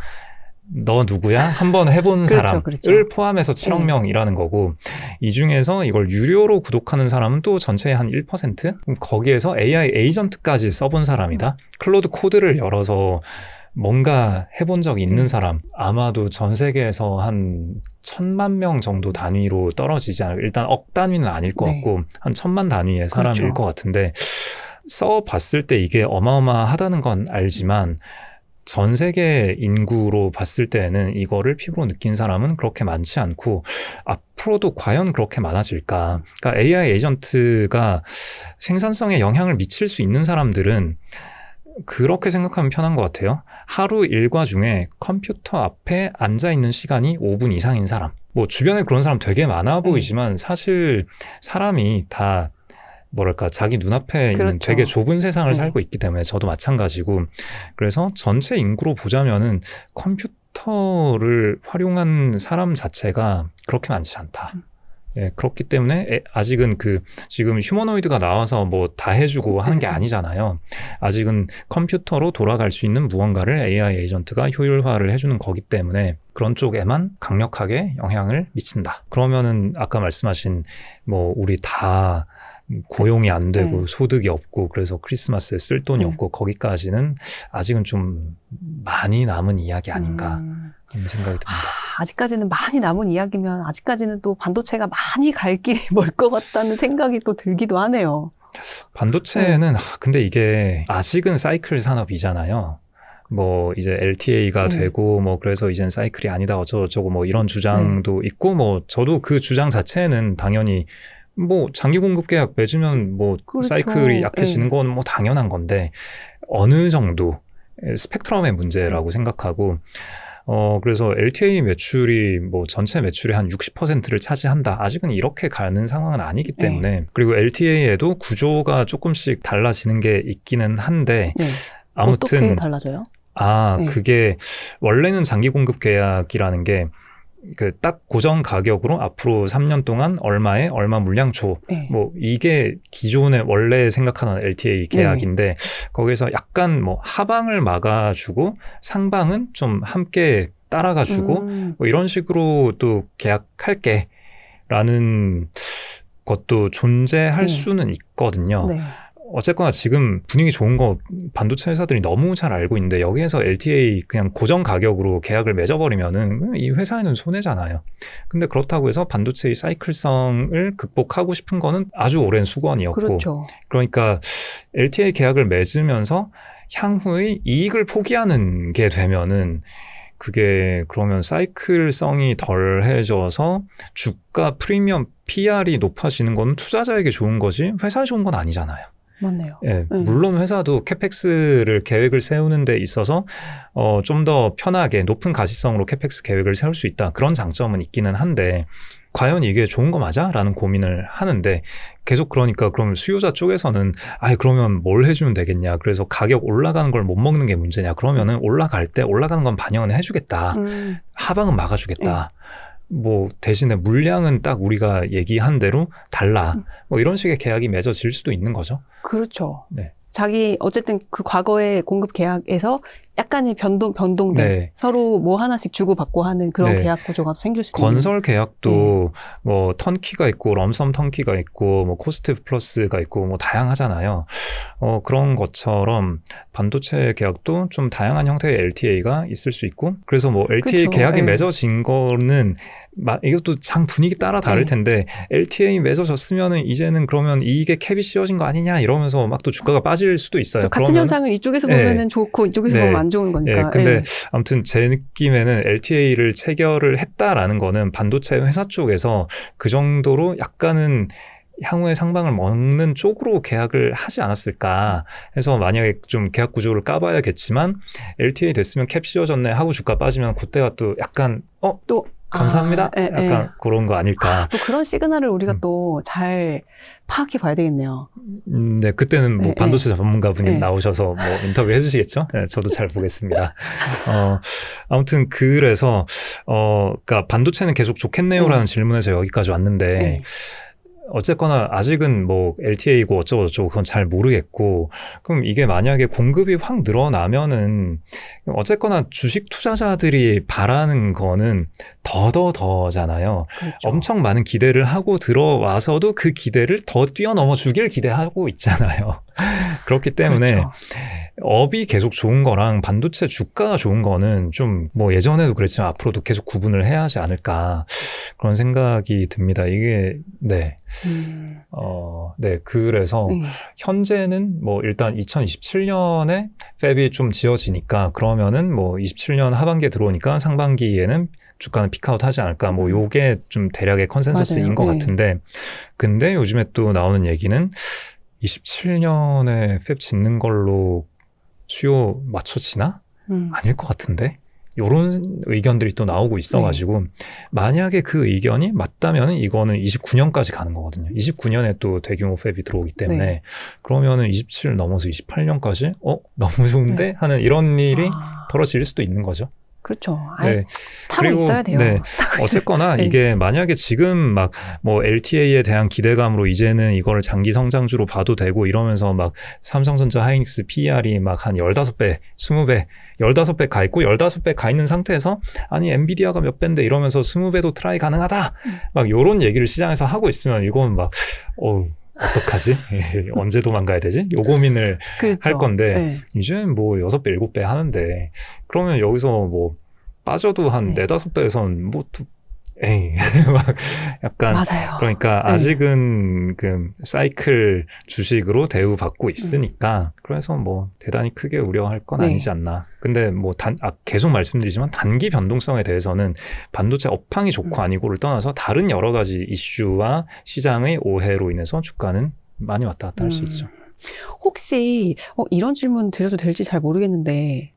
너 누구야? 한번 해본 사람을 포함해서 7억 명이라는 거고 이 중에서 이걸 유료로 구독하는 사람은 또 전체의 한 1%? 거기에서 AI 에이전트까지 써본 사람이다. 클로드 코드를 열어서 뭔가 해본 적이 있는 사람 아마도 전 세계에서 한 1,000만 명 정도 단위로 떨어지지 않을까. 일단 억 단위는 아닐 것 같고 한 1,000만 단위의 사람일 것 같은데 써봤을 때 이게 어마어마하다는 건 알지만 전 세계 인구로 봤을 때는 이거를 피부로 느낀 사람은 그렇게 많지 않고 앞으로도 과연 그렇게 많아질까? 그러니까 AI 에이전트가 생산성에 영향을 미칠 수 있는 사람들은 그렇게 생각하면 편한 것 같아요. 하루 일과 중에 컴퓨터 앞에 앉아있는 시간이 5분 이상인 사람. 뭐 주변에 그런 사람 되게 많아 보이지만 사실 사람이 다 뭐랄까 자기 눈앞에 있는 그렇죠. 되게 좁은 세상을 네. 살고 있기 때문에 저도 마찬가지고 그래서 전체 인구로 보자면은 컴퓨터를 활용한 사람 자체가 그렇게 많지 않다. 예, 그렇기 때문에 아직은 지금 휴머노이드가 나와서 뭐 다 해주고 하는 게 아니잖아요. 아직은 컴퓨터로 돌아갈 수 있는 무언가를 AI 에이전트가 효율화를 해주는 거기 때문에 그런 쪽에만 강력하게 영향을 미친다. 그러면은 아까 말씀하신 뭐 우리 다 고용이 안 되고 소득이 없고 그래서 크리스마스에 쓸 돈이 없고 거기까지는 아직은 좀 많이 남은 이야기 아닌가 그런 생각이 듭니다. 아직까지는 많이 남은 이야기면 아직까지는 또 반도체가 많이 갈 길이 멀 것 같다는 생각이 또 들기도 하네요. 반도체는 근데 이게 아직은 사이클 산업이잖아요. 뭐 이제 LTA가 되고 뭐 그래서 이젠 사이클이 아니다 어쩌고저쩌고 뭐 이런 주장도 있고 뭐 저도 그 주장 자체는 당연히 뭐 장기 공급 계약 맺으면 뭐 그렇죠. 사이클이 약해지는 건 뭐 당연한 건데 어느 정도 스펙트럼의 문제라고 생각하고 그래서 LTA 매출이 뭐 전체 매출의 한 60%를 차지한다. 아직은 이렇게 가는 상황은 아니기 때문에 그리고 LTA에도 구조가 조금씩 달라지는 게 있기는 한데 아무튼 어떻게 달라져요? 그게 원래는 장기 공급 계약이라는 게 그 딱 고정 가격으로 앞으로 3년 동안 얼마에 얼마 물량 줘. 뭐 이게 기존에 원래 생각하는 LTA 계약인데 거기서 약간 뭐 하방을 막아주고 상방은 좀 함께 따라가주고 뭐 이런 식으로 또 계약할게 라는 것도 존재할 수는 있거든요. 어쨌거나 지금 분위기 좋은 거 반도체 회사들이 너무 잘 알고 있는데 여기에서 LTA 그냥 고정 가격으로 계약을 맺어버리면은 이 회사에는 손해잖아요. 근데 그렇다고 해서 반도체의 사이클성을 극복하고 싶은 거는 아주 오랜 수건이었고 그렇죠. 그러니까 LTA 계약을 맺으면서 향후의 이익을 포기하는 게 되면은 그게 그러면 사이클성이 덜해져서 주가 프리미엄 PR이 높아지는 건 투자자에게 좋은 거지 회사에 좋은 건 아니잖아요. 맞네요. 예, 물론 회사도 캐펙스를 계획을 세우는 데 있어서 좀 더 편하게 높은 가시성으로 캐펙스 계획을 세울 수 있다. 그런 장점은 있기는 한데 과연 이게 좋은 거 맞아? 라는 고민을 하는데 계속 그러니까 그럼 수요자 쪽에서는 그러면 뭘 해주면 되겠냐. 그래서 가격 올라가는 걸 못 먹는 게 문제냐. 그러면은 올라갈 때 올라가는 건 반영은 해주겠다. 하방은 막아주겠다. 뭐 대신에 물량은 딱 우리가 얘기한 대로 달라. 뭐 이런 식의 계약이 맺어질 수도 있는 거죠. 그렇죠. 네. 자기 어쨌든 그 과거의 공급 계약에서 약간의 변동된 서로 뭐 하나씩 주고받고 하는 그런 계약 구조가 생길 수 있는. 건설 계약도 뭐 턴키가 있고 럼섬 턴키가 있고 뭐 코스트 플러스가 있고 뭐 다양하잖아요. 그런 것처럼 반도체 계약도 좀 다양한 형태의 LTA가 있을 수 있고 그래서 뭐 LTA 그렇죠. 계약이 맺어진 거는 이것도 장 분위기 따라 다를 텐데 LTA 맺어졌으면은 이제는 그러면 이익에 캡이 씌워진 거 아니냐 이러면서 막 또 주가가 빠질 수도 있어요. 같은 현상을 이쪽에서 보면은 좋고 이쪽에서 보면 안 좋은 거니까. 근데 아무튼 제 느낌에는 LTA를 체결을 했다라는 거는 반도체 회사 쪽에서 그 정도로 약간은 향후에 상방을 먹는 쪽으로 계약을 하지 않았을까 해서 만약에 좀 계약 구조를 까봐야겠지만 LTA 됐으면 캡 씌워졌네 하고 주가 빠지면 그때가 또 약간 또 감사합니다. 약간 그런 거 아닐까. 또 그런 시그널을 우리가 또 잘 파악해 봐야 되겠네요. 네, 그때는 뭐 반도체 전문가분이 나오셔서 뭐 인터뷰 해주시겠죠? 네, 저도 잘 보겠습니다. 아무튼 그래서 그러니까 반도체는 계속 좋겠네요라는 질문에서 여기까지 왔는데. 어쨌거나 아직은 뭐 LTA고 어쩌고저쩌고 그건 잘 모르겠고 그럼 이게 만약에 공급이 확 늘어나면은 어쨌거나 주식 투자자들이 바라는 거는 더잖아요. 그렇죠. 엄청 많은 기대를 하고 들어와서도 그 기대를 더 뛰어넘어 주길 기대하고 있잖아요. 그렇기 때문에 업이 계속 좋은 거랑 반도체 주가가 좋은 거는 좀 뭐 예전에도 그랬지만 앞으로도 계속 구분을 해야 하지 않을까 그런 생각이 듭니다. 이게 그래서 현재는 뭐 일단 2027년에 팹이 좀 지어지니까 그러면은 뭐 27년 하반기에 들어오니까 상반기에는 주가는 피크아웃 하지 않을까 뭐 요게 좀 대략의 컨센서스인 것 같은데 근데 요즘에 또 나오는 얘기는 27년에 팹 짓는 걸로 수요 맞춰지나? 아닐 것 같은데 요런 의견들이 또 나오고 있어가지고 만약에 그 의견이 맞다면 이거는 29년까지 가는 거거든요. 29년에 또 대규모 팹이 들어오기 때문에 그러면은 27 넘어서 28년까지 너무 좋은데 하는 이런 일이 벌어질 수도 있는 거죠. 그렇죠. 타고 있어야 돼요. 어쨌거나 이게 만약에 지금 막 뭐 LTA에 대한 기대감으로 이제는 이거를 장기 성장주로 봐도 되고 이러면서 막 삼성전자 하이닉스 PER이 막 한 15배, 20배, 15배 가 있고 15배 가 있는 상태에서 아니 엔비디아가 몇 배인데 이러면서 20배도 트라이 가능하다. 막 요런 얘기를 시장에서 하고 있으면 이건 막 어떡하지? 언제 도망가야 되지? 요 고민을 할 건데 이제 뭐 6배, 7배 하는데 그러면 여기서 뭐 빠져도 한 4, 5배에선 뭐 또 막 약간 맞아요. 그러니까 아직은 그 사이클 주식으로 대우받고 있으니까 그래서 뭐 대단히 크게 우려할 건 아니지 않나. 근데 뭐 계속 말씀드리지만 단기 변동성에 대해서는 반도체 업황이 좋고 아니고를 떠나서 다른 여러 가지 이슈와 시장의 오해로 인해서 주가는 많이 왔다 갔다 할 수 있죠. 혹시 이런 질문 드려도 될지 잘 모르겠는데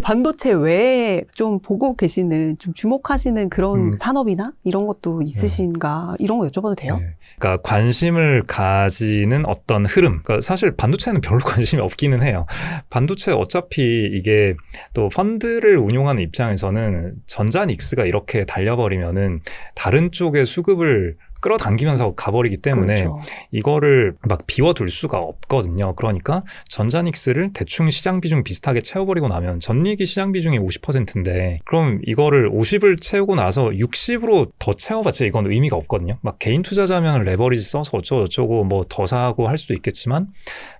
반도체 외에 좀 보고 계시는, 좀 주목하시는 그런 산업이나 이런 것도 있으신가? 이런 거 여쭤봐도 돼요? 그러니까 관심을 가지는 어떤 흐름. 그러니까 사실 반도체는 별로 관심이 없기는 해요. 반도체 어차피 이게 또 펀드를 운용하는 입장에서는 전자닉스가 이렇게 달려버리면은 다른 쪽의 수급을 끌어당기면서 가버리기 때문에 이거를 막 비워둘 수가 없거든요. 그러니까 전자닉스를 대충 시장 비중 비슷하게 채워버리고 나면 전리기 시장 비중이 50%인데 그럼 이거를 50을 채우고 나서 60으로 더 채워봤자 이건 의미가 없거든요. 막 개인 투자자면 레버리지 써서 어쩌고 뭐 더 사고 할 수도 있겠지만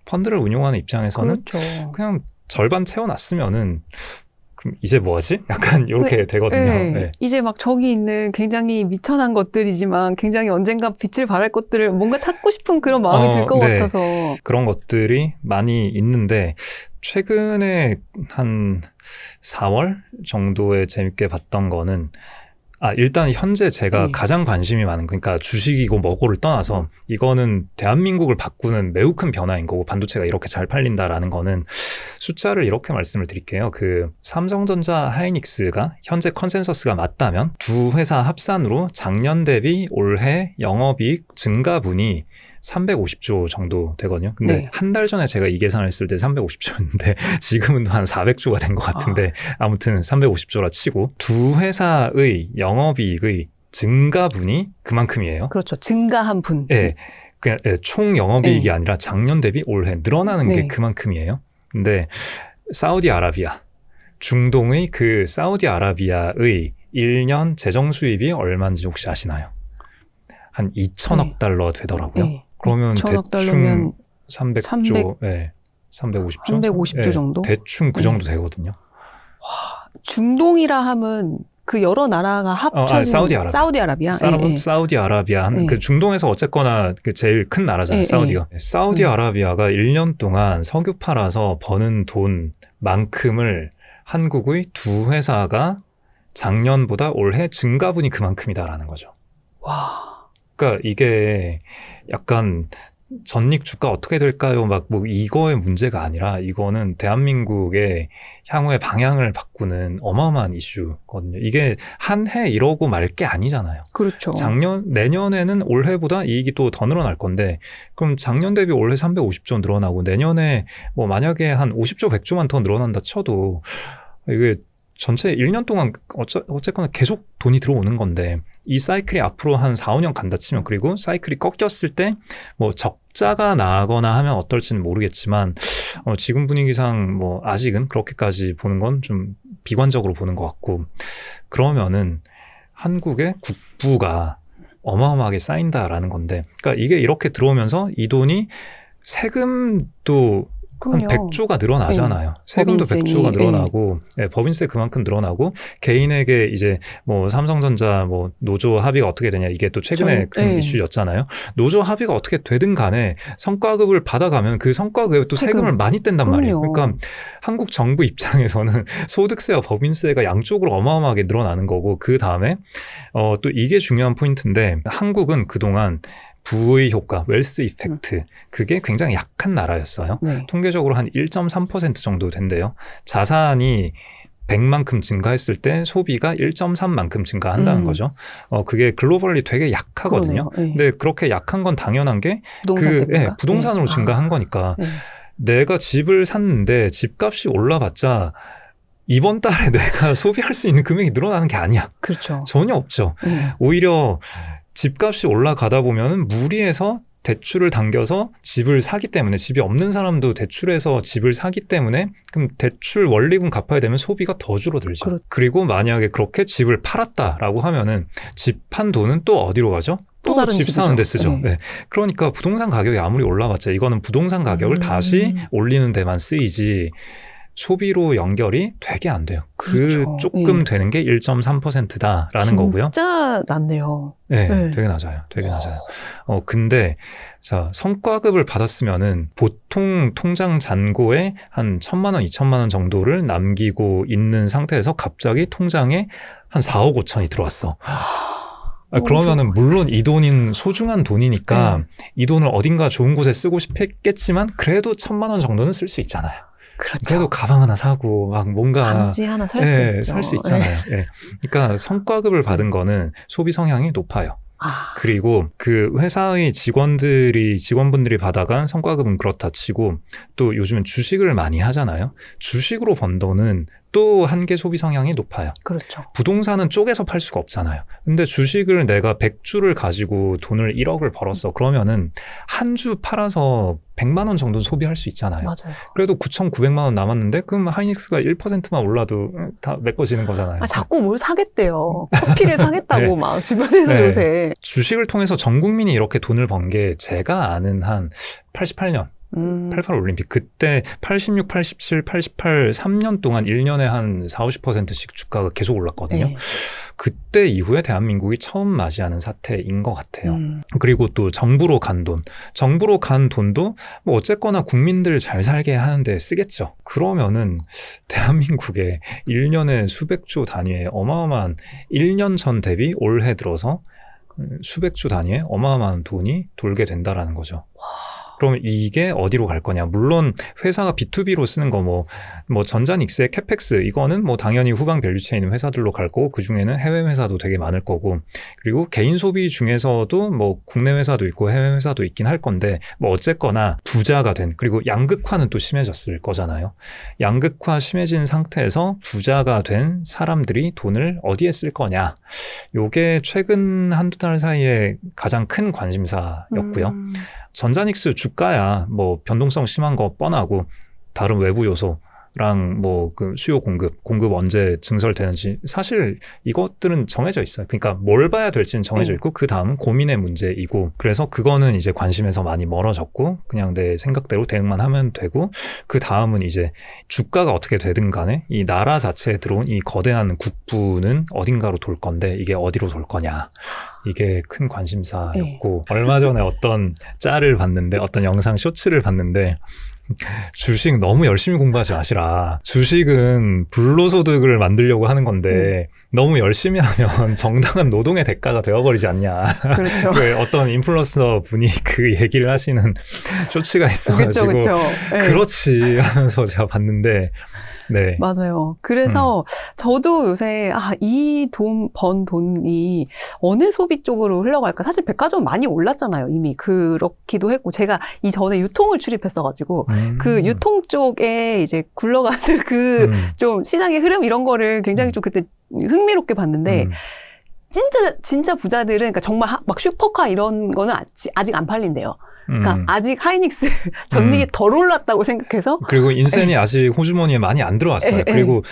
펀드를 운용하는 입장에서는 그냥 절반 채워놨으면은 그럼 이제 뭐하지? 약간 이렇게 되거든요. 이제 막 저기 있는 굉장히 미천한 것들이지만 굉장히 언젠가 빛을 발할 것들을 뭔가 찾고 싶은 그런 마음이 들 것 같아서. 그런 것들이 많이 있는데 최근에 한 4월 정도에 재밌게 봤던 거는 일단 현재 제가 가장 관심이 많은, 그러니까 주식이고 뭐고를 떠나서 이거는 대한민국을 바꾸는 매우 큰 변화인 거고 반도체가 이렇게 잘 팔린다라는 거는 숫자를 이렇게 말씀을 드릴게요. 그 삼성전자 하이닉스가 현재 컨센서스가 맞다면 두 회사 합산으로 작년 대비 올해 영업이익 증가분이 350조 정도 되거든요. 근데 한 달 전에 제가 이 계산을 했을 때 350조였는데 지금은 한 400조가 된 것 같은데 아무튼 350조라 치고 두 회사의 영업이익의 증가분이 그만큼이에요. 그렇죠. 증가한 분. 그냥 총 영업이익이 아니라 작년 대비 올해 늘어나는 게 그만큼이에요. 근데 사우디아라비아, 중동의 그 사우디아라비아의 1년 재정 수입이 얼마인지 혹시 아시나요? 한 2천억 달러 되더라고요. 그러면 2천억 대충 달러면 300조, 350조? 350조 정도? 대충 그 정도 되거든요. 중동이라 하면 그 여러 나라가 합쳐진 사우디아라비아. 사우디아라비아. 그 중동에서 어쨌거나 그 제일 큰 나라잖아요. 사우디가. 사우디아라비아가 1년 동안 석유 팔아서 버는 돈만큼을 한국의 두 회사가 작년보다 올해 증가분이 그만큼이다라는 거죠. 와. 그러니까 이게 약간 전닉 주가 어떻게 될까요? 막 뭐 이거의 문제가 아니라 이거는 대한민국의 향후의 방향을 바꾸는 어마어마한 이슈거든요. 이게 한 해 이러고 말 게 아니잖아요. 그렇죠. 내년에는 올해보다 이익이 또 더 늘어날 건데 그럼 작년 대비 올해 350조 늘어나고 내년에 뭐 만약에 한 50조, 100조만 더 늘어난다 쳐도 이게 전체 1년 동안 어쨌거나 계속 돈이 들어오는 건데 이 사이클이 앞으로 한 4, 5년 간다 치면 그리고 사이클이 꺾였을 때 뭐 적자가 나거나 하면 어떨지는 모르겠지만 지금 분위기상 뭐 아직은 그렇게까지 보는 건 좀 비관적으로 보는 것 같고 그러면은 한국의 국부가 어마어마하게 쌓인다라는 건데 그러니까 이게 이렇게 들어오면서 이 돈이 세금도 한 100조가 늘어나잖아요. 세금도 100조가 늘어나고 법인세 그만큼 늘어나고 개인에게 이제 뭐 삼성전자 뭐 노조 합의가 어떻게 되냐 이게 또 최근에 큰 이슈였잖아요. 노조 합의가 어떻게 되든 간에 성과급을 받아가면 그 성과급에 또 세금을 많이 뗀단 말이에요. 그러니까 한국 정부 입장에서는 소득세와 법인세가 양쪽으로 어마어마하게 늘어나는 거고 그 다음에 또 이게 중요한 포인트인데 한국은 그동안 부의 효과, 웰스 이펙트 그게 굉장히 약한 나라였어요. 통계적으로 한 1.3% 정도 된대요. 자산이 100만큼 증가했을 때 소비가 1.3만큼 증가한다는 거죠. 그게 글로벌리 되게 약하거든요. 근데 그렇게 약한 건 당연한 게 부동산으로 증가한 거니까 내가 집을 샀는데 집값이 올라봤자 이번 달에 내가 소비할 수 있는 금액이 늘어나는 게 아니야. 그렇죠. 전혀 없죠. 오히려 집값이 올라가다 보면은 무리해서 대출을 당겨서 집을 사기 때문에 집이 없는 사람도 대출해서 집을 사기 때문에 그럼 대출 원리금 갚아야 되면 소비가 더 줄어들죠. 그리고 만약에 그렇게 집을 팔았다라고 하면은 집 판 돈은 또 어디로 가죠? 또 다른 집 사는 데 쓰죠. 네. 그러니까 부동산 가격이 아무리 올라봤자 이거는 부동산 가격을 다시 올리는 데만 쓰이지 소비로 연결이 되게 안 돼요. 그렇죠. 그 조금 되는 게 1.3%다라는 거고요. 진짜 낮네요. 네, 되게 낮아요. 되게 낮아요. 근데 자, 성과급을 받았으면은 보통 통장 잔고에 한 1,000만 원, 2,000만 원 정도를 남기고 있는 상태에서 갑자기 통장에 한 4억 5천이 들어왔어. 그러면은 물론 이 돈인 소중한 돈이니까 이 돈을 어딘가 좋은 곳에 쓰고 싶겠지만 그래도 1,000만 원 정도는 쓸 수 있잖아요. 그렇죠. 그래도 가방 하나 사고 막 뭔가 반지 하나 살 수 있죠. 살 수 있잖아요. 그러니까 성과급을 받은 거는 소비 성향이 높아요. 그리고 그 회사의 직원분들이 받아간 성과급은 그렇다 치고 또 요즘은 주식을 많이 하잖아요. 주식으로 번 돈은 또 한계 소비 성향이 높아요. 그렇죠. 부동산은 쪼개서 팔 수가 없잖아요. 근데 주식을 내가 100주를 가지고 돈을 1억을 벌었어. 그러면은 한 주 팔아서 100만 원 정도는 소비할 수 있잖아요. 맞아요. 그래도 9,900만 원 남았는데 그럼 하이닉스가 1%만 올라도 다 메꿔지는 거잖아요. 자꾸 뭘 사겠대요. 커피를 사겠다고 막 주변에서 요새. 주식을 통해서 전 국민이 이렇게 돈을 번 게 제가 아는 한 88년 88 올림픽 그때 86, 87, 88 3년 동안 1년에 한 40~50%씩 주가가 계속 올랐거든요. 그때 이후에 대한민국이 처음 맞이하는 사태인 것 같아요. 그리고 또 정부로 간 돈도 뭐 어쨌거나 국민들 잘 살게 하는데 쓰겠죠. 그러면은 대한민국에 1년에 수백조 단위의 어마어마한 1년 전 대비 올해 들어서 수백조 단위의 어마어마한 돈이 돌게 된다라는 거죠. 그러면 이게 어디로 갈 거냐? 물론 회사가 B2B로 쓰는 거 뭐 전자닉스의 캐펙스 이거는 뭐 당연히 후방 밸류체인 회사들로 갈 거고 그 중에는 해외 회사도 되게 많을 거고 그리고 개인 소비 중에서도 뭐 국내 회사도 있고 해외 회사도 있긴 할 건데 뭐 어쨌거나 부자가 된 그리고 양극화는 또 심해졌을 거잖아요. 양극화 심해진 상태에서 부자가 된 사람들이 돈을 어디에 쓸 거냐? 요게 최근 한두 달 사이에 가장 큰 관심사였고요. 전자닉스 주가야 뭐 변동성 심한 거 뻔하고 다른 외부 요소랑 뭐 그 수요 공급 언제 증설되는지 사실 이것들은 정해져 있어요. 그러니까 뭘 봐야 될지는 정해져 있고 그 다음은 고민의 문제이고 그래서 그거는 이제 관심에서 많이 멀어졌고 그냥 내 생각대로 대응만 하면 되고 그 다음은 이제 주가가 어떻게 되든 간에 이 나라 자체에 들어온 이 거대한 국부는 어딘가로 돌 건데 이게 어디로 돌 거냐. 이게 큰 관심사였고 얼마 전에 어떤 짤을 봤는데 어떤 영상 쇼츠를 봤는데 주식 너무 열심히 공부하지 마시라. 주식은 불로소득을 만들려고 하는 건데 너무 열심히 하면 정당한 노동의 대가가 되어버리지 않냐. 그렇죠. 어떤 인플루언서 분이 그 얘기를 하시는 쇼츠가 있어가지고 그렇죠. 그렇지 하면서 제가 봤는데 네. 맞아요. 그래서 저도 요새 이 번 돈이 어느 소비 쪽으로 흘러갈까? 사실 백화점 많이 올랐잖아요. 이미 그렇기도 했고 제가 이전에 유통을 출입했어가지고 그 유통 쪽에 이제 굴러가는 그 좀 시장의 흐름 이런 거를 굉장히 좀 그때 흥미롭게 봤는데 진짜 부자들은 그러니까 정말 막 슈퍼카 이런 거는 아직 안 팔린대요. 그러니까 아직 하이닉스 전익이 덜 올랐다고 생각해서 그리고 인센이 아직 호주머니에 많이 안 들어왔어요. 그리고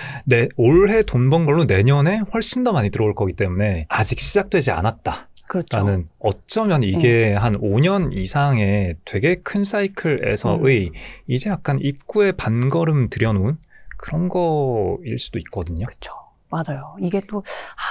올해 돈 번 걸로 내년에 훨씬 더 많이 들어올 거기 때문에 아직 시작되지 않았다. 그렇죠. 라는 어쩌면 이게 한 5년 이상의 되게 큰 사이클에서의 이제 약간 입구에 반걸음 들여놓은 그런 거일 수도 있거든요. 그렇죠. 맞아요. 이게 또,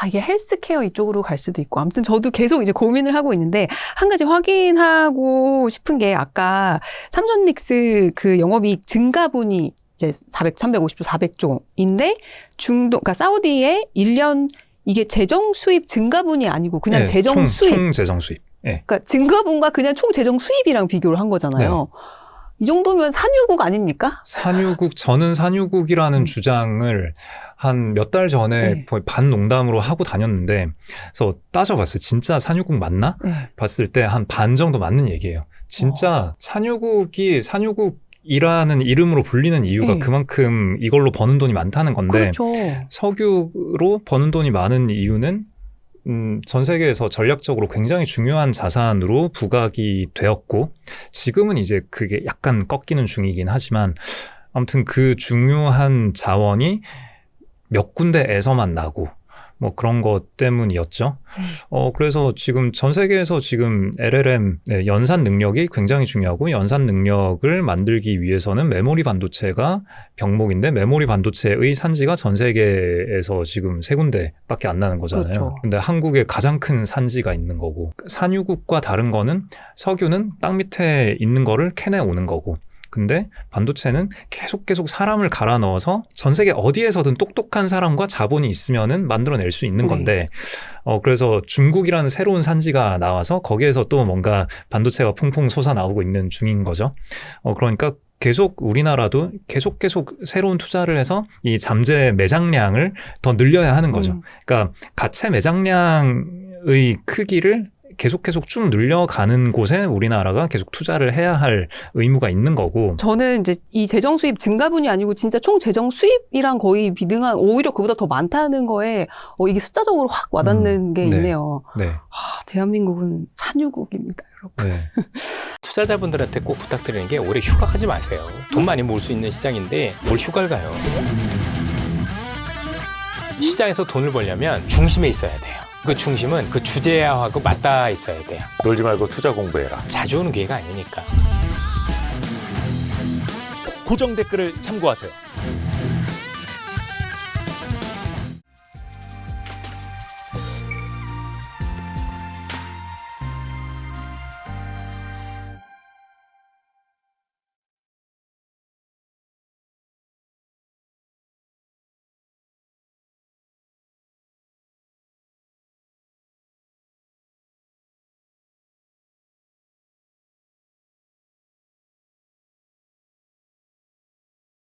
이게 헬스케어 이쪽으로 갈 수도 있고. 아무튼 저도 계속 이제 고민을 하고 있는데, 한 가지 확인하고 싶은 게, 아까 삼전닉스 그 영업이익 증가분이 이제 350조, 400조인데, 그러니까 사우디의 1년, 이게 재정 수입 증가분이 아니고 그냥 재정 수입. 총 재정 수입. 그러니까 증가분과 그냥 총 재정 수입이랑 비교를 한 거잖아요. 이 정도면 산유국 아닙니까? 저는 산유국이라는 주장을 한 몇 달 전에 네. 거의 반농담으로 하고 다녔는데, 그래서 따져봤어요. 진짜 산유국 맞나? 네. 봤을 때 한 반 정도 맞는 얘기예요. 진짜 산유국이 산유국이라는 이름으로 불리는 이유가 네. 그만큼 이걸로 버는 돈이 많다는 건데, 그렇죠. 석유로 버는 돈이 많은 이유는 전 세계에서 전략적으로 굉장히 중요한 자산으로 부각이 되었고, 지금은 이제 그게 약간 꺾이는 중이긴 하지만, 아무튼 그 중요한 자원이 몇 군데에서만 나고, 뭐 그런 것 때문이었죠. 그래서 지금 전 세계에서 지금 LLM, 연산 능력이 굉장히 중요하고, 연산 능력을 만들기 위해서는 메모리 반도체가 병목인데, 메모리 반도체의 산지가 전 세계에서 지금 3군데밖에 안 나는 거잖아요. 그렇죠. 근데 한국에 가장 큰 산지가 있는 거고, 산유국과 다른 거는 석유는 땅 밑에 있는 거를 캐내 오는 거고, 근데 반도체는 계속 사람을 갈아 넣어서 전 세계 어디에서든 똑똑한 사람과 자본이 있으면은 만들어낼 수 있는 건데, 그래서 중국이라는 새로운 산지가 나와서 거기에서 또 뭔가 반도체가 풍풍 솟아나오고 있는 중인 거죠. 그러니까 계속 우리나라도 계속 새로운 투자를 해서 이 잠재 매장량을 더 늘려야 하는 거죠. 그러니까 가채 매장량의 크기를 계속 쭉 늘려가는 곳에 우리나라가 계속 투자를 해야 할 의무가 있는 거고. 저는 이제 이 재정 수입 증가분이 아니고 진짜 총 재정 수입이랑 거의 비등한, 오히려 그보다 더 많다는 거에 이게 숫자적으로 확 와닿는 게 있네요. 네. 대한민국은 산유국입니다, 여러분. 네. 투자자분들한테 꼭 부탁드리는 게 올해 휴가 가지 마세요. 돈 많이 모을 수 있는 시장인데 뭘 휴가를 가요. 시장에서 돈을 벌려면 중심에 있어야 돼요. 그 중심은 그 주제하고 맞닿아 있어야 돼요. 놀지 말고 투자 공부해라. 자주 오는 기회가 아니니까. 고정 댓글을 참고하세요.